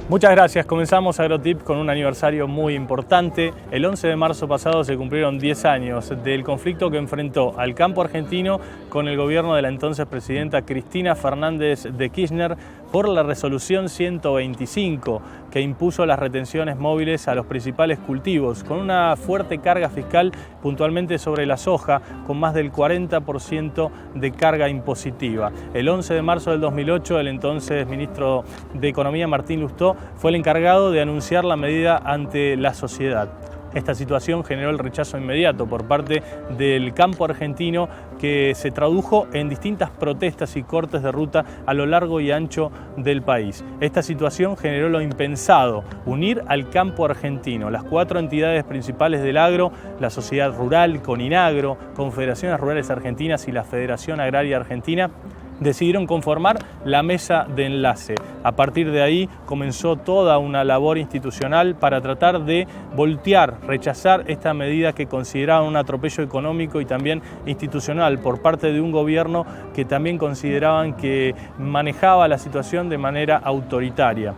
S4: Muchas gracias. Comenzamos AgroTips con un aniversario muy importante. El 11 de marzo pasado se cumplieron 10 años del conflicto que enfrentó al campo argentino con el gobierno de la entonces presidenta Cristina Fernández de Kirchner por la resolución 125 que impuso las retenciones móviles a los principales cultivos con una fuerte carga fiscal puntualmente sobre la soja con más del 40% de carga impositiva. El 11 de marzo del 2008 el entonces ministro de Economía Martín Lustó fue el encargado de anunciar la medida ante la sociedad. Esta situación generó el rechazo inmediato por parte del campo argentino que se tradujo en distintas protestas y cortes de ruta a lo largo y ancho del país. Esta situación generó lo impensado, unir al campo argentino. Las 4 entidades principales del agro, la Sociedad Rural, Coninagro, Confederaciones Rurales Argentinas y la Federación Agraria Argentina, decidieron conformar la mesa de enlace. A partir de ahí comenzó toda una labor institucional para tratar de voltear, rechazar esta medida que consideraban un atropello económico y también institucional por parte de un gobierno que también consideraban que manejaba la situación de manera autoritaria.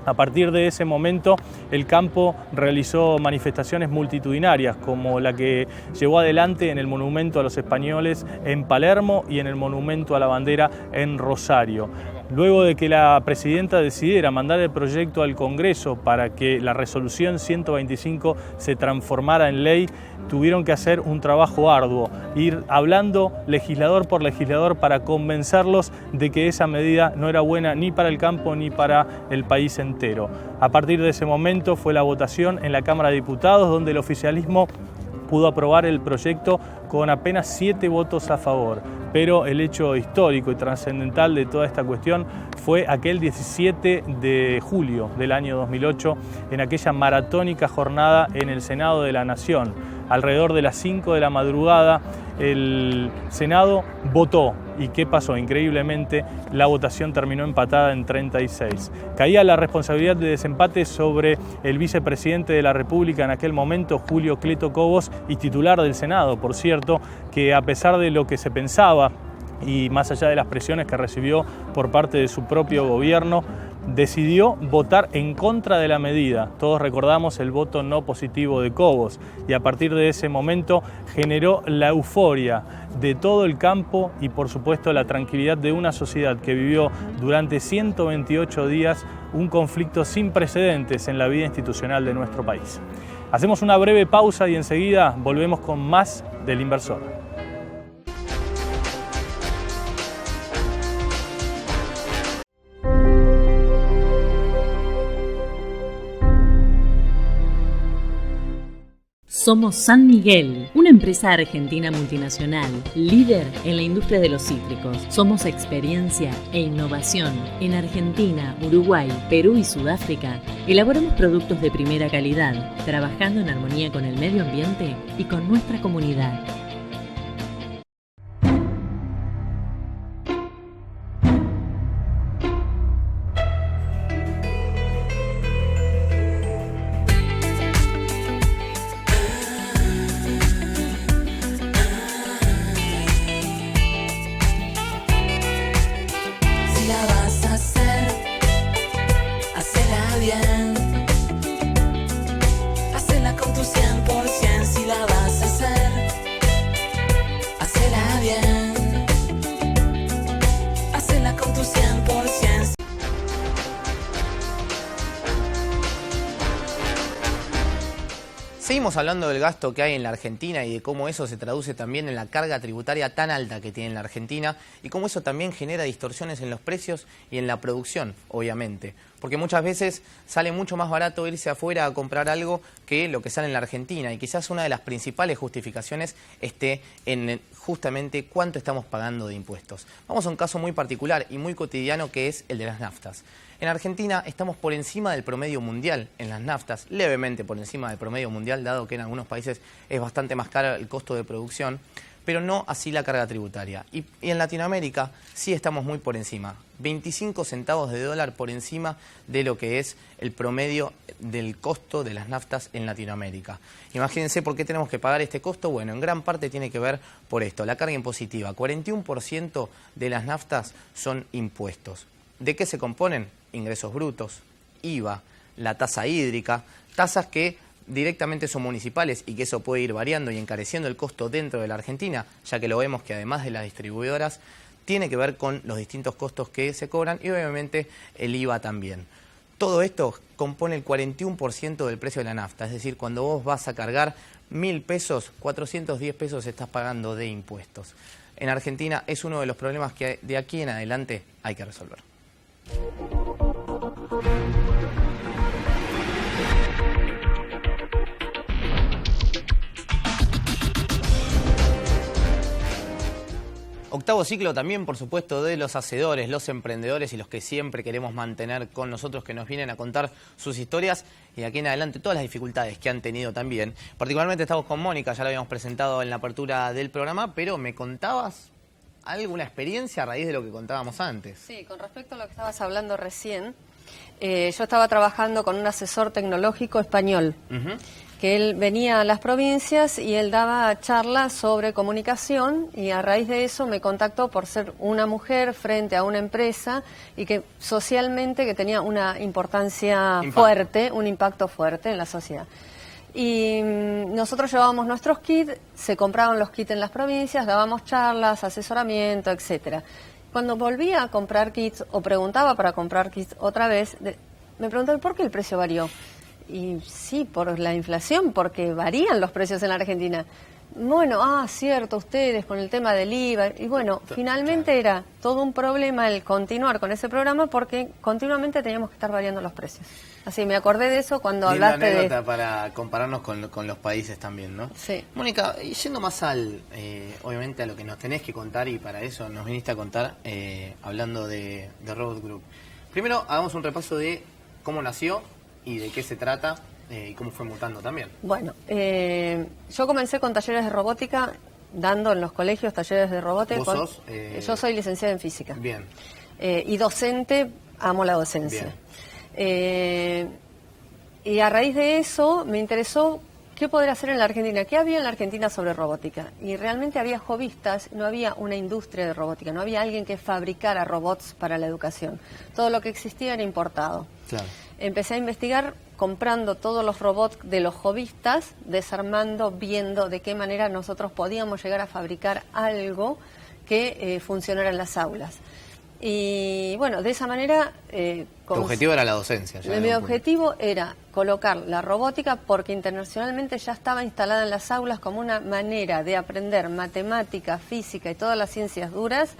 S4: A partir de ese momento, el campo realizó manifestaciones multitudinarias, como la que llevó adelante en el Monumento a los Españoles en Palermo y en el Monumento a la Bandera en Rosario. Luego de que la presidenta decidiera mandar el proyecto al Congreso para que la resolución 125 se transformara en ley, tuvieron que hacer un trabajo arduo, ir hablando legislador por legislador para convencerlos de que esa medida no era buena ni para el campo ni para el país entero. A partir de ese momento fue la votación en la Cámara de Diputados, donde el oficialismo pudo aprobar el proyecto con apenas 7 votos a favor. Pero el hecho histórico y trascendental de toda esta cuestión fue aquel 17 de julio del año 2008, en aquella maratónica jornada en el Senado de la Nación. Alrededor de las 5 de la madrugada, el Senado votó. ¿Y qué pasó? Increíblemente, la votación terminó empatada en 36. Caía la responsabilidad de desempate sobre el vicepresidente de la República en aquel momento, Julio Cleto Cobos, y titular del Senado, por cierto, que a pesar de lo que se pensaba y más allá de las presiones que recibió por parte de su propio gobierno, decidió votar en contra de la medida. Todos recordamos el voto no positivo de Cobos y a partir de ese momento generó la euforia de todo el campo y por supuesto la tranquilidad de una sociedad que vivió durante 128 días un conflicto sin precedentes en la vida institucional de nuestro país. Hacemos una breve pausa y enseguida volvemos con más del Inversor.
S5: Somos San Miguel, una empresa argentina multinacional, líder en la industria de los cítricos. Somos experiencia e innovación. En Argentina, Uruguay, Perú y Sudáfrica, elaboramos productos de primera calidad, trabajando en armonía con el medio ambiente y con nuestra comunidad.
S6: Hacela con tu 100%, si la vas a hacer,
S2: Veníamos hablando del gasto que hay en la Argentina y de cómo eso se traduce también en la carga tributaria tan alta que tiene la Argentina y cómo eso también genera distorsiones en los precios y en la producción, obviamente. Porque muchas veces sale mucho más barato irse afuera a comprar algo que lo que sale en la Argentina. Y quizás una de las principales justificaciones esté en justamente cuánto estamos pagando de impuestos. Vamos a un caso muy particular y muy cotidiano que es el de las naftas. En Argentina estamos por encima del promedio mundial en las naftas, levemente por encima del promedio mundial, dado que en algunos países es bastante más caro el costo de producción, pero no así la carga tributaria. Y en Latinoamérica sí estamos muy por encima, 25 centavos de dólar por encima de lo que es el promedio del costo de las naftas en Latinoamérica. Imagínense por qué tenemos que pagar este costo. Bueno, en gran parte tiene que ver por esto, la carga impositiva. 41% de las naftas son impuestos. ¿De qué se componen? Ingresos brutos, IVA, la tasa hídrica, tasas que directamente son municipales y que eso puede ir variando y encareciendo el costo dentro de la Argentina, ya que lo vemos que además de las distribuidoras, tiene que ver con los distintos costos que se cobran y obviamente el IVA también. Todo esto compone el 41% del precio de la nafta, es decir, cuando vos vas a cargar 1.000 pesos, 410 pesos estás pagando de impuestos. En Argentina es uno de los problemas que de aquí en adelante hay que resolver. Octavo ciclo también, por supuesto, de los hacedores, los emprendedores y los que siempre queremos mantener con nosotros, que nos vienen a contar sus historias y de aquí en adelante todas las dificultades que han tenido también. Particularmente estamos con Mónica, ya la habíamos presentado en la apertura del programa, pero me contabas alguna experiencia a raíz de lo que contábamos antes.
S6: Sí, con respecto a lo que estabas hablando recién, yo estaba trabajando con un asesor tecnológico español, que él venía a las provincias y él daba charlas sobre comunicación y a raíz de eso me contactó por ser una mujer frente a una empresa y que socialmente que tenía una importancia fuerte, un impacto fuerte en la sociedad. Y nosotros llevábamos nuestros kits, se compraban los kits en las provincias, dábamos charlas, asesoramiento, etcétera. Cuando volvía a comprar kits o preguntaba para comprar kits otra vez, me preguntaba ¿por qué el precio varió? Y sí, por la inflación, porque varían los precios en la Argentina. Bueno, cierto, ustedes con el tema del IVA. Y bueno, finalmente era todo un problema el continuar con ese programa porque continuamente teníamos que estar variando los precios. Así me acordé de eso cuando hablaste de...
S2: anécdota para compararnos con los países también, ¿no?
S6: Sí.
S2: Mónica, yendo más obviamente a lo que nos tenés que contar y para eso nos viniste a contar hablando de Robot Group. Primero, hagamos un repaso de cómo nació y de qué se trata y cómo fue mutando también.
S6: Bueno, yo comencé con talleres de robótica, dando en los colegios talleres de robótica.
S2: ¿Vos sos?
S6: Yo soy licenciada en física.
S2: Bien.
S6: Y docente, amo la docencia. Y a raíz de eso me interesó qué poder hacer en la Argentina, qué había en la Argentina sobre robótica. Y realmente había hobbyistas, no había una industria de robótica, no había alguien que fabricara robots para la educación. Todo lo que existía era importado.
S2: Claro.
S6: Empecé a investigar comprando todos los robots de los hobbyistas, desarmando, viendo de qué manera nosotros podíamos llegar a fabricar algo que funcionara en las aulas. Y bueno, de esa manera...
S2: Tu objetivo era la docencia.
S6: Mi objetivo era colocar la robótica porque internacionalmente ya estaba instalada en las aulas como una manera de aprender matemática, física y todas las ciencias duras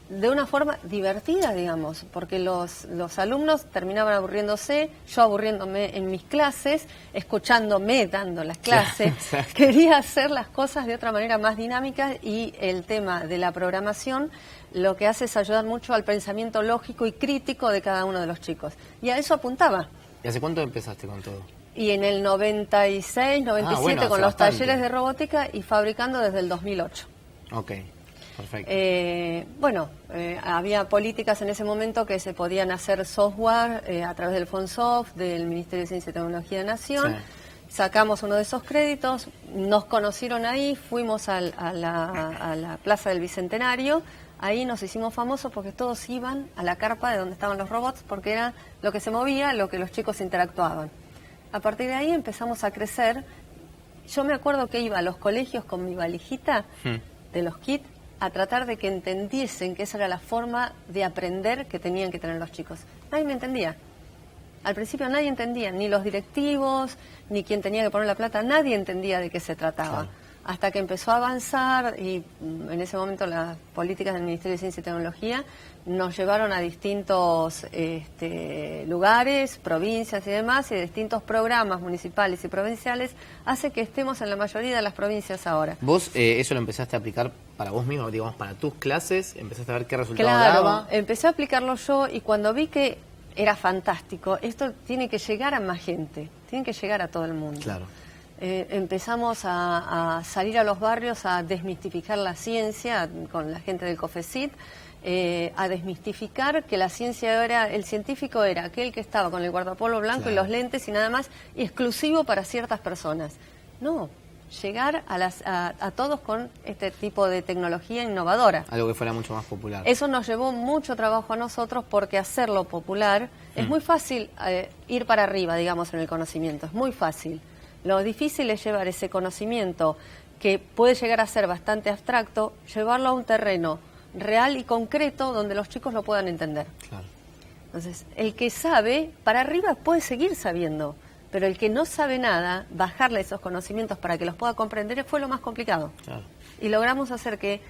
S6: de una forma divertida, digamos, porque los alumnos terminaban aburriéndose, yo aburriéndome en mis clases, escuchándome dando las clases. Quería hacer las cosas de otra manera más dinámica y el tema de la programación lo que hace es ayudar mucho al pensamiento lógico y crítico de cada uno de los chicos. Y a eso apuntaba.
S2: ¿Y hace cuánto empezaste con todo?
S6: Y en el 96, 97
S2: bueno,
S6: con los
S2: bastante.
S6: talleres de robótica y fabricando desde el 2008.
S2: Ok, perfecto.
S6: Había políticas en ese momento que se podían hacer software a través del FONSOF, del Ministerio de Ciencia y Tecnología de Nación. Sí. Sacamos uno de esos créditos, nos conocieron ahí, fuimos a la Plaza del Bicentenario. Ahí nos hicimos famosos porque todos iban a la carpa de donde estaban los robots porque era lo que se movía, lo que los chicos interactuaban. A partir de ahí empezamos a crecer. Yo me acuerdo que iba a los colegios con mi valijita de los kits a tratar de que entendiesen que esa era la forma de aprender que tenían que tener los chicos. Nadie me entendía. Al principio nadie entendía, ni los directivos, ni quien tenía que poner la plata, nadie entendía de qué se trataba.
S2: Claro.
S6: Hasta que empezó a avanzar y en ese momento las políticas del Ministerio de Ciencia y Tecnología nos llevaron a distintos lugares, provincias y demás, y de distintos programas municipales y provinciales, hace que estemos en la mayoría de las provincias ahora.
S2: ¿Vos eso lo empezaste a aplicar para vos mismo, digamos, para tus clases? ¿Empezaste a ver qué resultado
S6: Claro,
S2: daba?
S6: empecé a aplicarlo yo y cuando vi que era fantástico, esto tiene que llegar a más gente, tiene que llegar a todo el mundo.
S2: Claro.
S6: Empezamos a salir a los barrios a desmistificar la ciencia con la gente del COFECIT, a desmistificar que la ciencia era, el científico era aquel que estaba con el guardapolvo blanco y los lentes y nada más, y exclusivo para ciertas personas. No, llegar a todos con este tipo de tecnología innovadora.
S2: Algo que fuera mucho más popular.
S6: Eso nos llevó mucho trabajo a nosotros porque hacerlo popular es muy fácil ir para arriba, digamos, en el conocimiento, es muy fácil. Lo difícil es llevar ese conocimiento que puede llegar a ser bastante abstracto, llevarlo a un terreno real y concreto donde los chicos lo puedan entender.
S2: Claro.
S6: Entonces, el que sabe, para arriba puede seguir sabiendo, pero el que no sabe nada, bajarle esos conocimientos para que los pueda comprender fue lo más complicado.
S2: Claro.
S6: Y logramos hacer que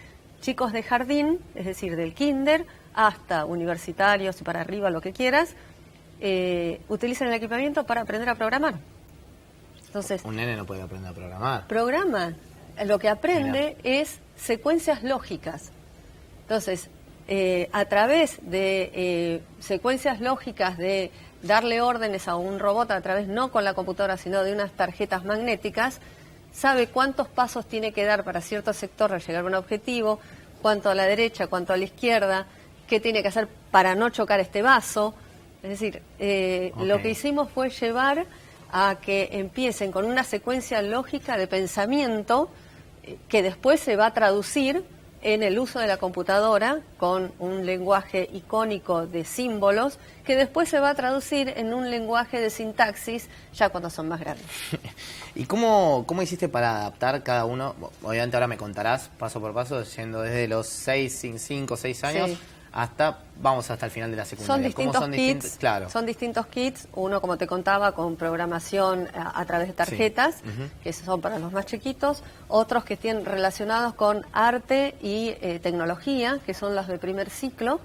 S6: chicos de jardín, es decir, del kinder hasta universitarios y para arriba, lo que quieras, utilicen el equipamiento para aprender a programar. Entonces,
S2: Un nene no puede aprender a programar.
S6: programa, lo que aprende es secuencias lógicas. Entonces, a través de secuencias lógicas de darle órdenes a un robot a través, no con la computadora, sino de unas tarjetas magnéticas, sabe cuántos pasos tiene que dar para cierto sector para llegar a un objetivo, cuánto a la derecha, cuánto a la izquierda, qué tiene que hacer para no chocar este vaso. Es decir, lo que hicimos fue llevar a que empiecen con una secuencia lógica de pensamiento que después se va a traducir en el uso de la computadora con un lenguaje icónico de símbolos que después se va a traducir en un lenguaje de sintaxis ya cuando son más grandes.
S2: ¿Y cómo hiciste para adaptar cada uno? Obviamente ahora me contarás paso por paso, yendo desde los 5 o 6 años
S6: Sí.
S2: hasta el final de la secundaria.
S6: Son distintos kits,
S2: Claro.
S6: son distintos kits, uno como te contaba con programación a través de tarjetas, que son para los más chiquitos, otros que tienen relacionados con arte y tecnología, que son los de primer ciclo.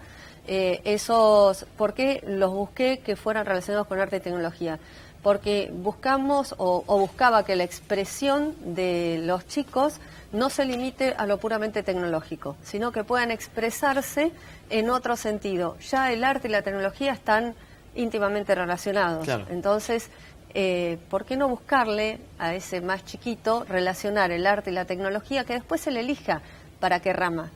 S6: ¿Por qué los busqué que fueran relacionados con arte y tecnología? Porque buscamos o buscaba que la expresión de los chicos no se limite a lo puramente tecnológico, sino que puedan expresarse en otro sentido. Ya el arte y la tecnología están íntimamente relacionados.
S2: Claro.
S6: Entonces, ¿por qué no buscarle a ese más chiquito relacionar el arte y la tecnología, que después se le elija para qué rama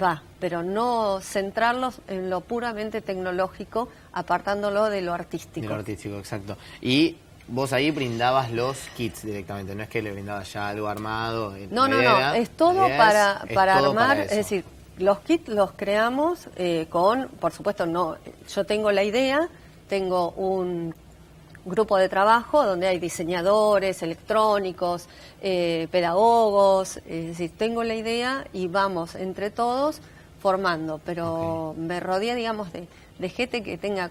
S6: va, pero no centrarlos en lo puramente tecnológico, apartándolo de lo artístico?
S2: De lo artístico, exacto. Y vos ahí brindabas los kits directamente, no es que le brindabas ya algo armado.
S6: No, es todo para armar, es decir, los kits los creamos por supuesto, yo tengo la idea, tengo un grupo de trabajo donde hay diseñadores, electrónicos, pedagogos, es decir, tengo la idea y vamos entre todos formando, pero me rodea, digamos, de gente que tenga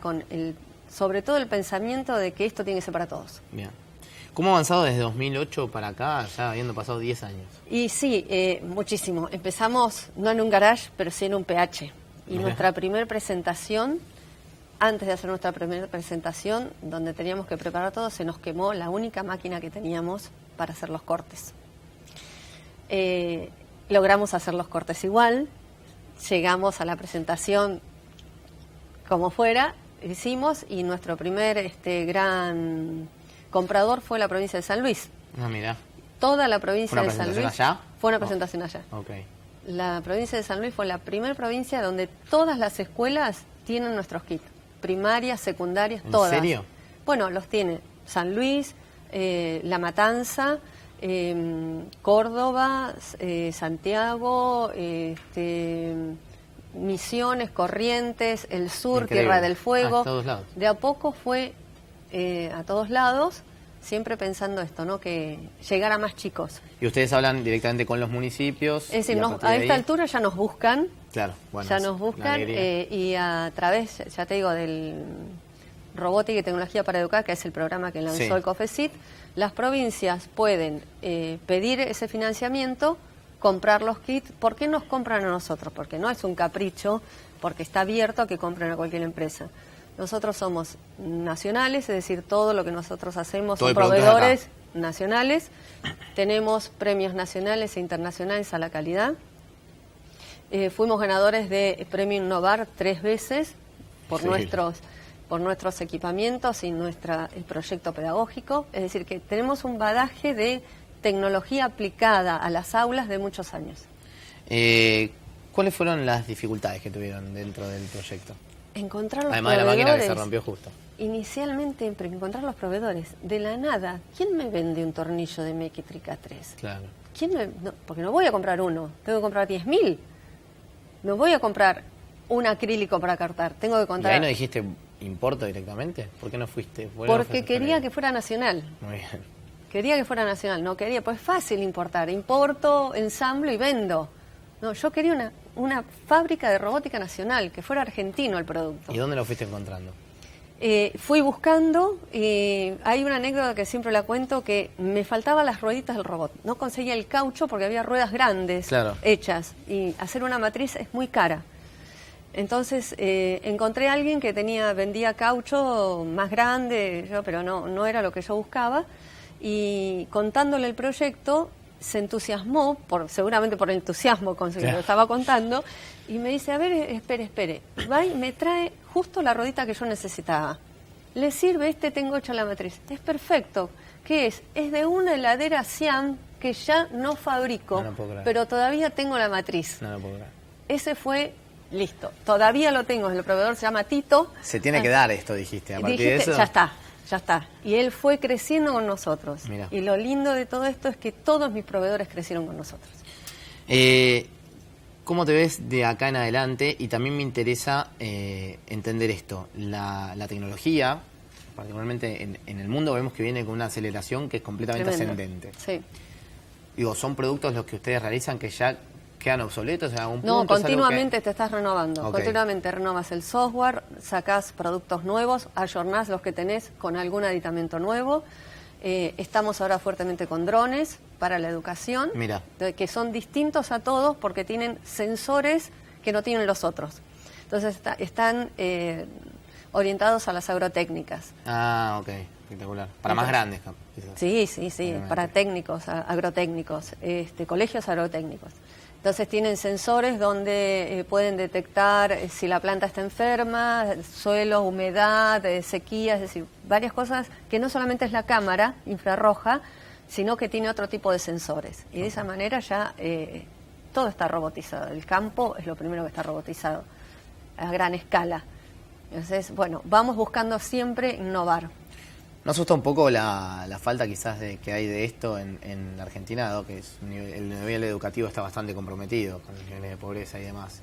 S6: sobre todo el pensamiento de que esto tiene que ser para todos.
S2: Bien. ¿Cómo ha avanzado desde 2008 para acá, ya habiendo pasado 10 años?
S6: Y sí, muchísimo. Empezamos no en un garage, pero sí en un PH. Y nuestra primera presentación, antes de hacer nuestra primera presentación, donde teníamos que preparar todo, se nos quemó la única máquina que teníamos para hacer los cortes. Logramos hacer los cortes igual, llegamos a la presentación como fuera, hicimos, y nuestro primer gran comprador fue la provincia de San Luis.
S2: Ah, mira.
S6: Toda la provincia de San Luis.
S2: ¿Fue una presentación allá?
S6: Fue una presentación allá.
S2: Ok.
S6: La provincia de San Luis fue la primera provincia donde todas las escuelas tienen nuestros kits. Primarias, secundarias, todas.
S2: ¿En serio?
S6: Bueno, los tiene San Luis, La Matanza, Córdoba, Santiago, Misiones, Corrientes, el sur,
S2: Increíble.
S6: Tierra del Fuego.
S2: A todos lados.
S6: De a poco fue a todos lados, siempre pensando esto, ¿no? Que llegara más chicos.
S2: ¿Y ustedes hablan directamente con los municipios?
S6: Es decir,
S2: y partir
S6: a
S2: de
S6: esta
S2: ahí?
S6: altura ya nos buscan.
S2: Claro, bueno.
S6: Ya
S2: es
S6: nos
S2: una
S6: buscan
S2: alegría.
S6: y a través, ya te digo, Robótica y Tecnología para Educar, que es el programa que lanzó
S2: Sí.
S6: el COFECIT, las provincias pueden pedir ese financiamiento, comprar los kits. ¿Por qué nos compran a nosotros? Porque no es un capricho, porque está abierto a que compren a cualquier empresa. Nosotros somos nacionales, es decir, todo lo que nosotros hacemos
S2: Todo
S6: son
S2: el producto es de
S6: proveedores nacionales. Tenemos premios nacionales e internacionales a la calidad. Fuimos ganadores de Premio Innovar 3 veces por nuestros equipamientos y el proyecto pedagógico. Es decir, que tenemos un bagaje de tecnología aplicada a las aulas de muchos años.
S2: ¿Cuáles fueron las dificultades que tuvieron dentro del proyecto?
S6: Encontrar los
S2: Además de la
S6: proveedores.
S2: máquina que se rompió justo.
S6: Inicialmente, encontrar los proveedores. De la nada, ¿quién me vende un tornillo de Mequitrica 3?
S2: Claro.
S6: Porque no voy a comprar uno, tengo que comprar 10.000. No voy a comprar un acrílico para cortar, tengo que
S2: ¿Y
S6: comprar...
S2: ahí no dijiste importo directamente? ¿Por qué no fuiste?
S6: Porque quería que fuera nacional.
S2: Muy bien.
S6: Quería que fuera nacional, no quería, pues es fácil importar. Importo, ensamblo y vendo. No, yo quería una fábrica de robótica nacional, que fuera argentino el producto.
S2: ¿Y dónde lo fuiste encontrando?
S6: Fui buscando, hay una anécdota que siempre la cuento, que me faltaban las rueditas del robot. No conseguía el caucho porque había ruedas grandes hechas y hacer una matriz es muy cara. Entonces encontré a alguien que vendía caucho más grande, pero no era lo que yo buscaba, y contándole el proyecto se entusiasmó, seguramente por el entusiasmo con que lo estaba contando, y me dice, a ver, espere. Va y me trae justo la rodita que yo necesitaba. ¿Le sirve? Tengo hecha la matriz. Es perfecto. ¿Qué es? Es de una heladera Siam que ya no fabrico,
S2: No lo puedo creer.
S6: pero todavía tengo la matriz.
S2: No lo puedo creer.
S6: Ese fue, listo. Todavía lo tengo, el proveedor se llama Tito.
S2: Se tiene que dar esto, dijiste. A partir de eso...
S6: Ya está. Y él fue creciendo con nosotros.
S2: Mirá.
S6: Y lo lindo de todo esto es que todos mis proveedores crecieron con nosotros.
S2: ¿Cómo te ves de acá en adelante? Y también me interesa entender esto. La tecnología, particularmente en el mundo, vemos que viene con una aceleración que es completamente
S6: Tremendo.
S2: ascendente.
S6: Sí.
S2: Digo, ¿son productos los que ustedes realizan que ya quedan obsoletos en algún punto?
S6: No,
S2: ¿Es algo
S6: continuamente
S2: que-
S6: te estás renovando.
S2: Ok.
S6: Continuamente renovas el software, sacás productos nuevos, ayornás los que tenés con algún aditamento nuevo. Estamos ahora fuertemente con drones para la educación,
S2: Mira.
S6: que son distintos a todos porque tienen sensores que no tienen los otros. Entonces están orientados a las agrotécnicas.
S2: Ah, ok. Espectacular. Para más grandes, quizás.
S6: Sí,
S2: Obviamente.
S6: para técnicos, agrotécnicos, colegios agrotécnicos. Entonces tienen sensores donde pueden detectar si la planta está enferma, suelo, humedad, sequía, es decir, varias cosas que no solamente es la cámara infrarroja, sino que tiene otro tipo de sensores. Y de esa manera ya todo está robotizado. El campo es lo primero que está robotizado a gran escala. Entonces, bueno, vamos buscando siempre innovar.
S2: ¿No asusta un poco la falta quizás que hay de esto en Argentina, dado que el nivel educativo está bastante comprometido con el nivel de pobreza y demás?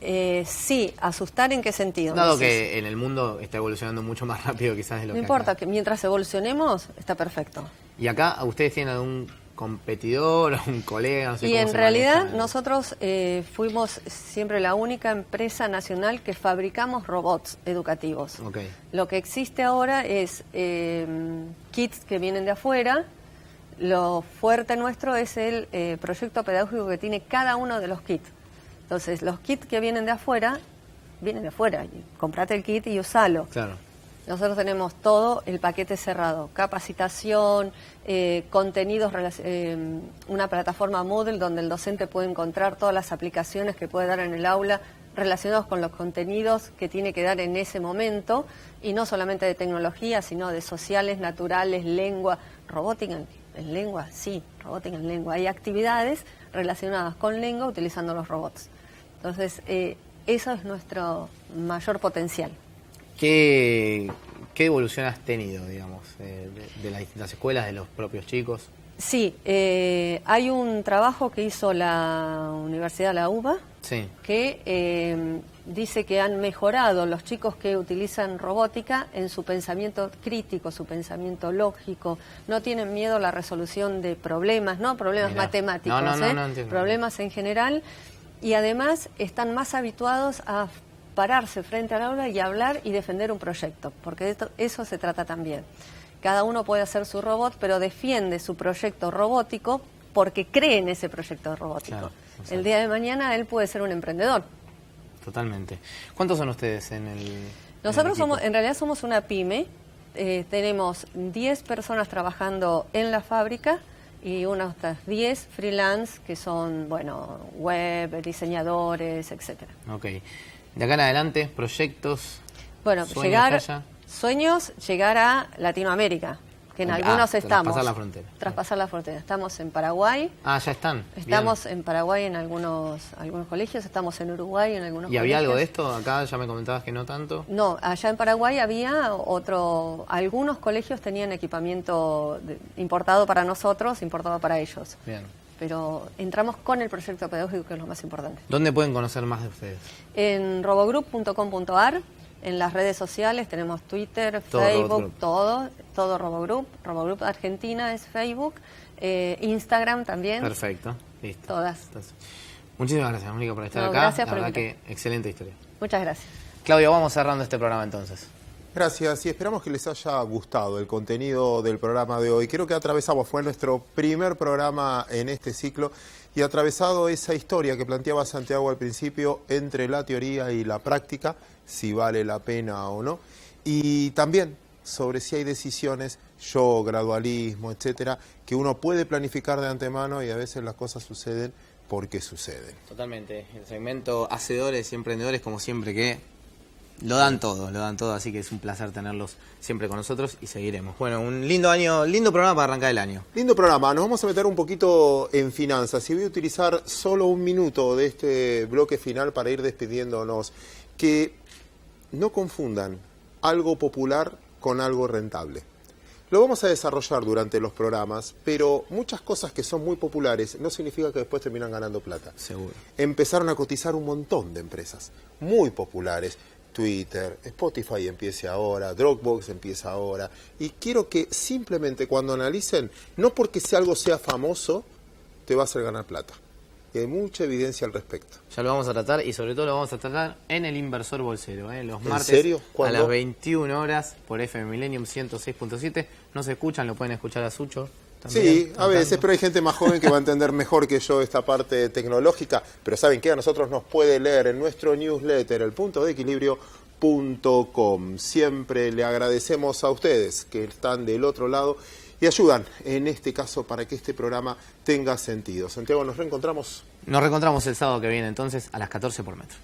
S6: Sí, asustar en qué sentido.
S2: Dado
S6: Dices,
S2: que en el mundo está evolucionando mucho más rápido quizás de lo
S6: no
S2: que
S6: importa,
S2: acá.
S6: que mientras evolucionemos está perfecto.
S2: ¿Y acá ustedes tienen algún competidor, un colega? No sé
S6: Y
S2: cómo
S6: en
S2: se
S6: realidad
S2: manejan?
S6: nosotros fuimos siempre la única empresa nacional que fabricamos robots educativos.
S2: Ok.
S6: Lo que existe ahora es kits que vienen de afuera. Lo fuerte nuestro es el proyecto pedagógico que tiene cada uno de los kits. Entonces, los kits que vienen de afuera. Comprate el kit y usalo.
S2: Claro.
S6: Nosotros tenemos todo el paquete cerrado, capacitación, contenidos, una plataforma Moodle donde el docente puede encontrar todas las aplicaciones que puede dar en el aula relacionados con los contenidos que tiene que dar en ese momento, y no solamente de tecnología, sino de sociales, naturales, lengua, robótica en lengua, sí, robótica en lengua. Hay actividades relacionadas con lengua utilizando los robots. Entonces, eso es nuestro mayor potencial.
S2: ¿Qué evolución has tenido, digamos, de las distintas escuelas, de los propios chicos?
S6: Sí, hay un trabajo que hizo la Universidad de la UBA,
S2: Sí.
S6: que dice que han mejorado los chicos que utilizan robótica en su pensamiento crítico, su pensamiento lógico. No tienen miedo a la resolución de problemas, no problemas
S2: Mirá.
S6: matemáticos,
S2: No entiendo.
S6: problemas en general, y además están más habituados a pararse frente al aula y hablar y defender un proyecto, porque eso se trata también. Cada uno puede hacer su robot, pero defiende su proyecto robótico porque cree en ese proyecto robótico.
S2: Claro,
S6: el día de mañana él puede ser un emprendedor.
S2: Totalmente. ¿Cuántos son ustedes en el
S6: Nosotros
S2: equipo?
S6: en realidad somos una pyme. Tenemos 10 personas trabajando en la fábrica y unas 10 freelance que son, bueno, web, diseñadores, etcétera.
S2: Ok. De acá en adelante, proyectos,
S6: Bueno,
S2: sueños,
S6: sueños, llegar a Latinoamérica, que en algunos estamos.
S2: Traspasar la frontera.
S6: Traspasar la frontera. Estamos en Paraguay.
S2: Ah, ya están.
S6: Estamos en Paraguay en algunos colegios, estamos en Uruguay en algunos
S2: Bien. ¿Y
S6: colegios.
S2: había algo de esto? Acá ya me comentabas que no tanto.
S6: No, allá en Paraguay había algunos colegios tenían equipamiento importado para nosotros, importado para ellos.
S2: Bien.
S6: Pero entramos con el proyecto pedagógico, que es lo más importante.
S2: ¿Dónde pueden conocer más de ustedes?
S6: En robogroup.com.ar, en las redes sociales tenemos Twitter,
S2: Todo
S6: Facebook,
S2: Robogroup.
S6: todo Robogroup. Robogroup Argentina es Facebook, Instagram también.
S2: Perfecto. Listo.
S6: Todas.
S2: Entonces, muchísimas gracias, Mónica, por estar
S6: No,
S2: acá.
S6: gracias
S2: La
S6: por
S2: verdad que
S6: invitar.
S2: excelente historia.
S6: Muchas gracias.
S2: Claudio, vamos cerrando este programa entonces.
S1: Gracias y esperamos que les haya gustado el contenido del programa de hoy. Creo que atravesamos, fue nuestro primer programa en este ciclo y atravesado esa historia que planteaba Santiago al principio entre la teoría y la práctica, si vale la pena o no, y también sobre si hay decisiones, gradualismo, etcétera, que uno puede planificar de antemano y a veces las cosas suceden porque suceden.
S2: Totalmente. El segmento Hacedores y Emprendedores, como siempre, que lo dan todo, así que es un placer tenerlos siempre con nosotros y seguiremos. Bueno, un lindo año, lindo programa para arrancar el año.
S1: Lindo programa, nos vamos a meter un poquito en finanzas y voy a utilizar solo un minuto de este bloque final para ir despidiéndonos. Que no confundan algo popular con algo rentable. Lo vamos a desarrollar durante los programas, pero muchas cosas que son muy populares no significa que después terminan ganando plata.
S2: Seguro.
S1: Empezaron a cotizar un montón de empresas muy populares. Twitter, Spotify empiece ahora, Dropbox empieza ahora. Y quiero que simplemente cuando analicen, no porque si algo sea famoso, te va a hacer ganar plata. Y hay mucha evidencia al respecto.
S2: Ya lo vamos a tratar y sobre todo lo vamos a tratar en el Inversor Bolsero, los martes
S1: serio?
S2: a
S1: ¿Cuándo?
S2: las 21 horas por FM Millennium 106.7. No se escuchan, lo pueden escuchar a Sucho. También,
S1: Sí, a veces, pero hay gente más joven que va a entender mejor que yo esta parte tecnológica. Pero ¿saben qué? A nosotros nos puede leer en nuestro newsletter, elpuntodeequilibrio.com. Siempre le agradecemos a ustedes que están del otro lado y ayudan, en este caso, para que este programa tenga sentido. Santiago, nos reencontramos.
S2: Nos reencontramos el sábado que viene entonces a las 14 por metro.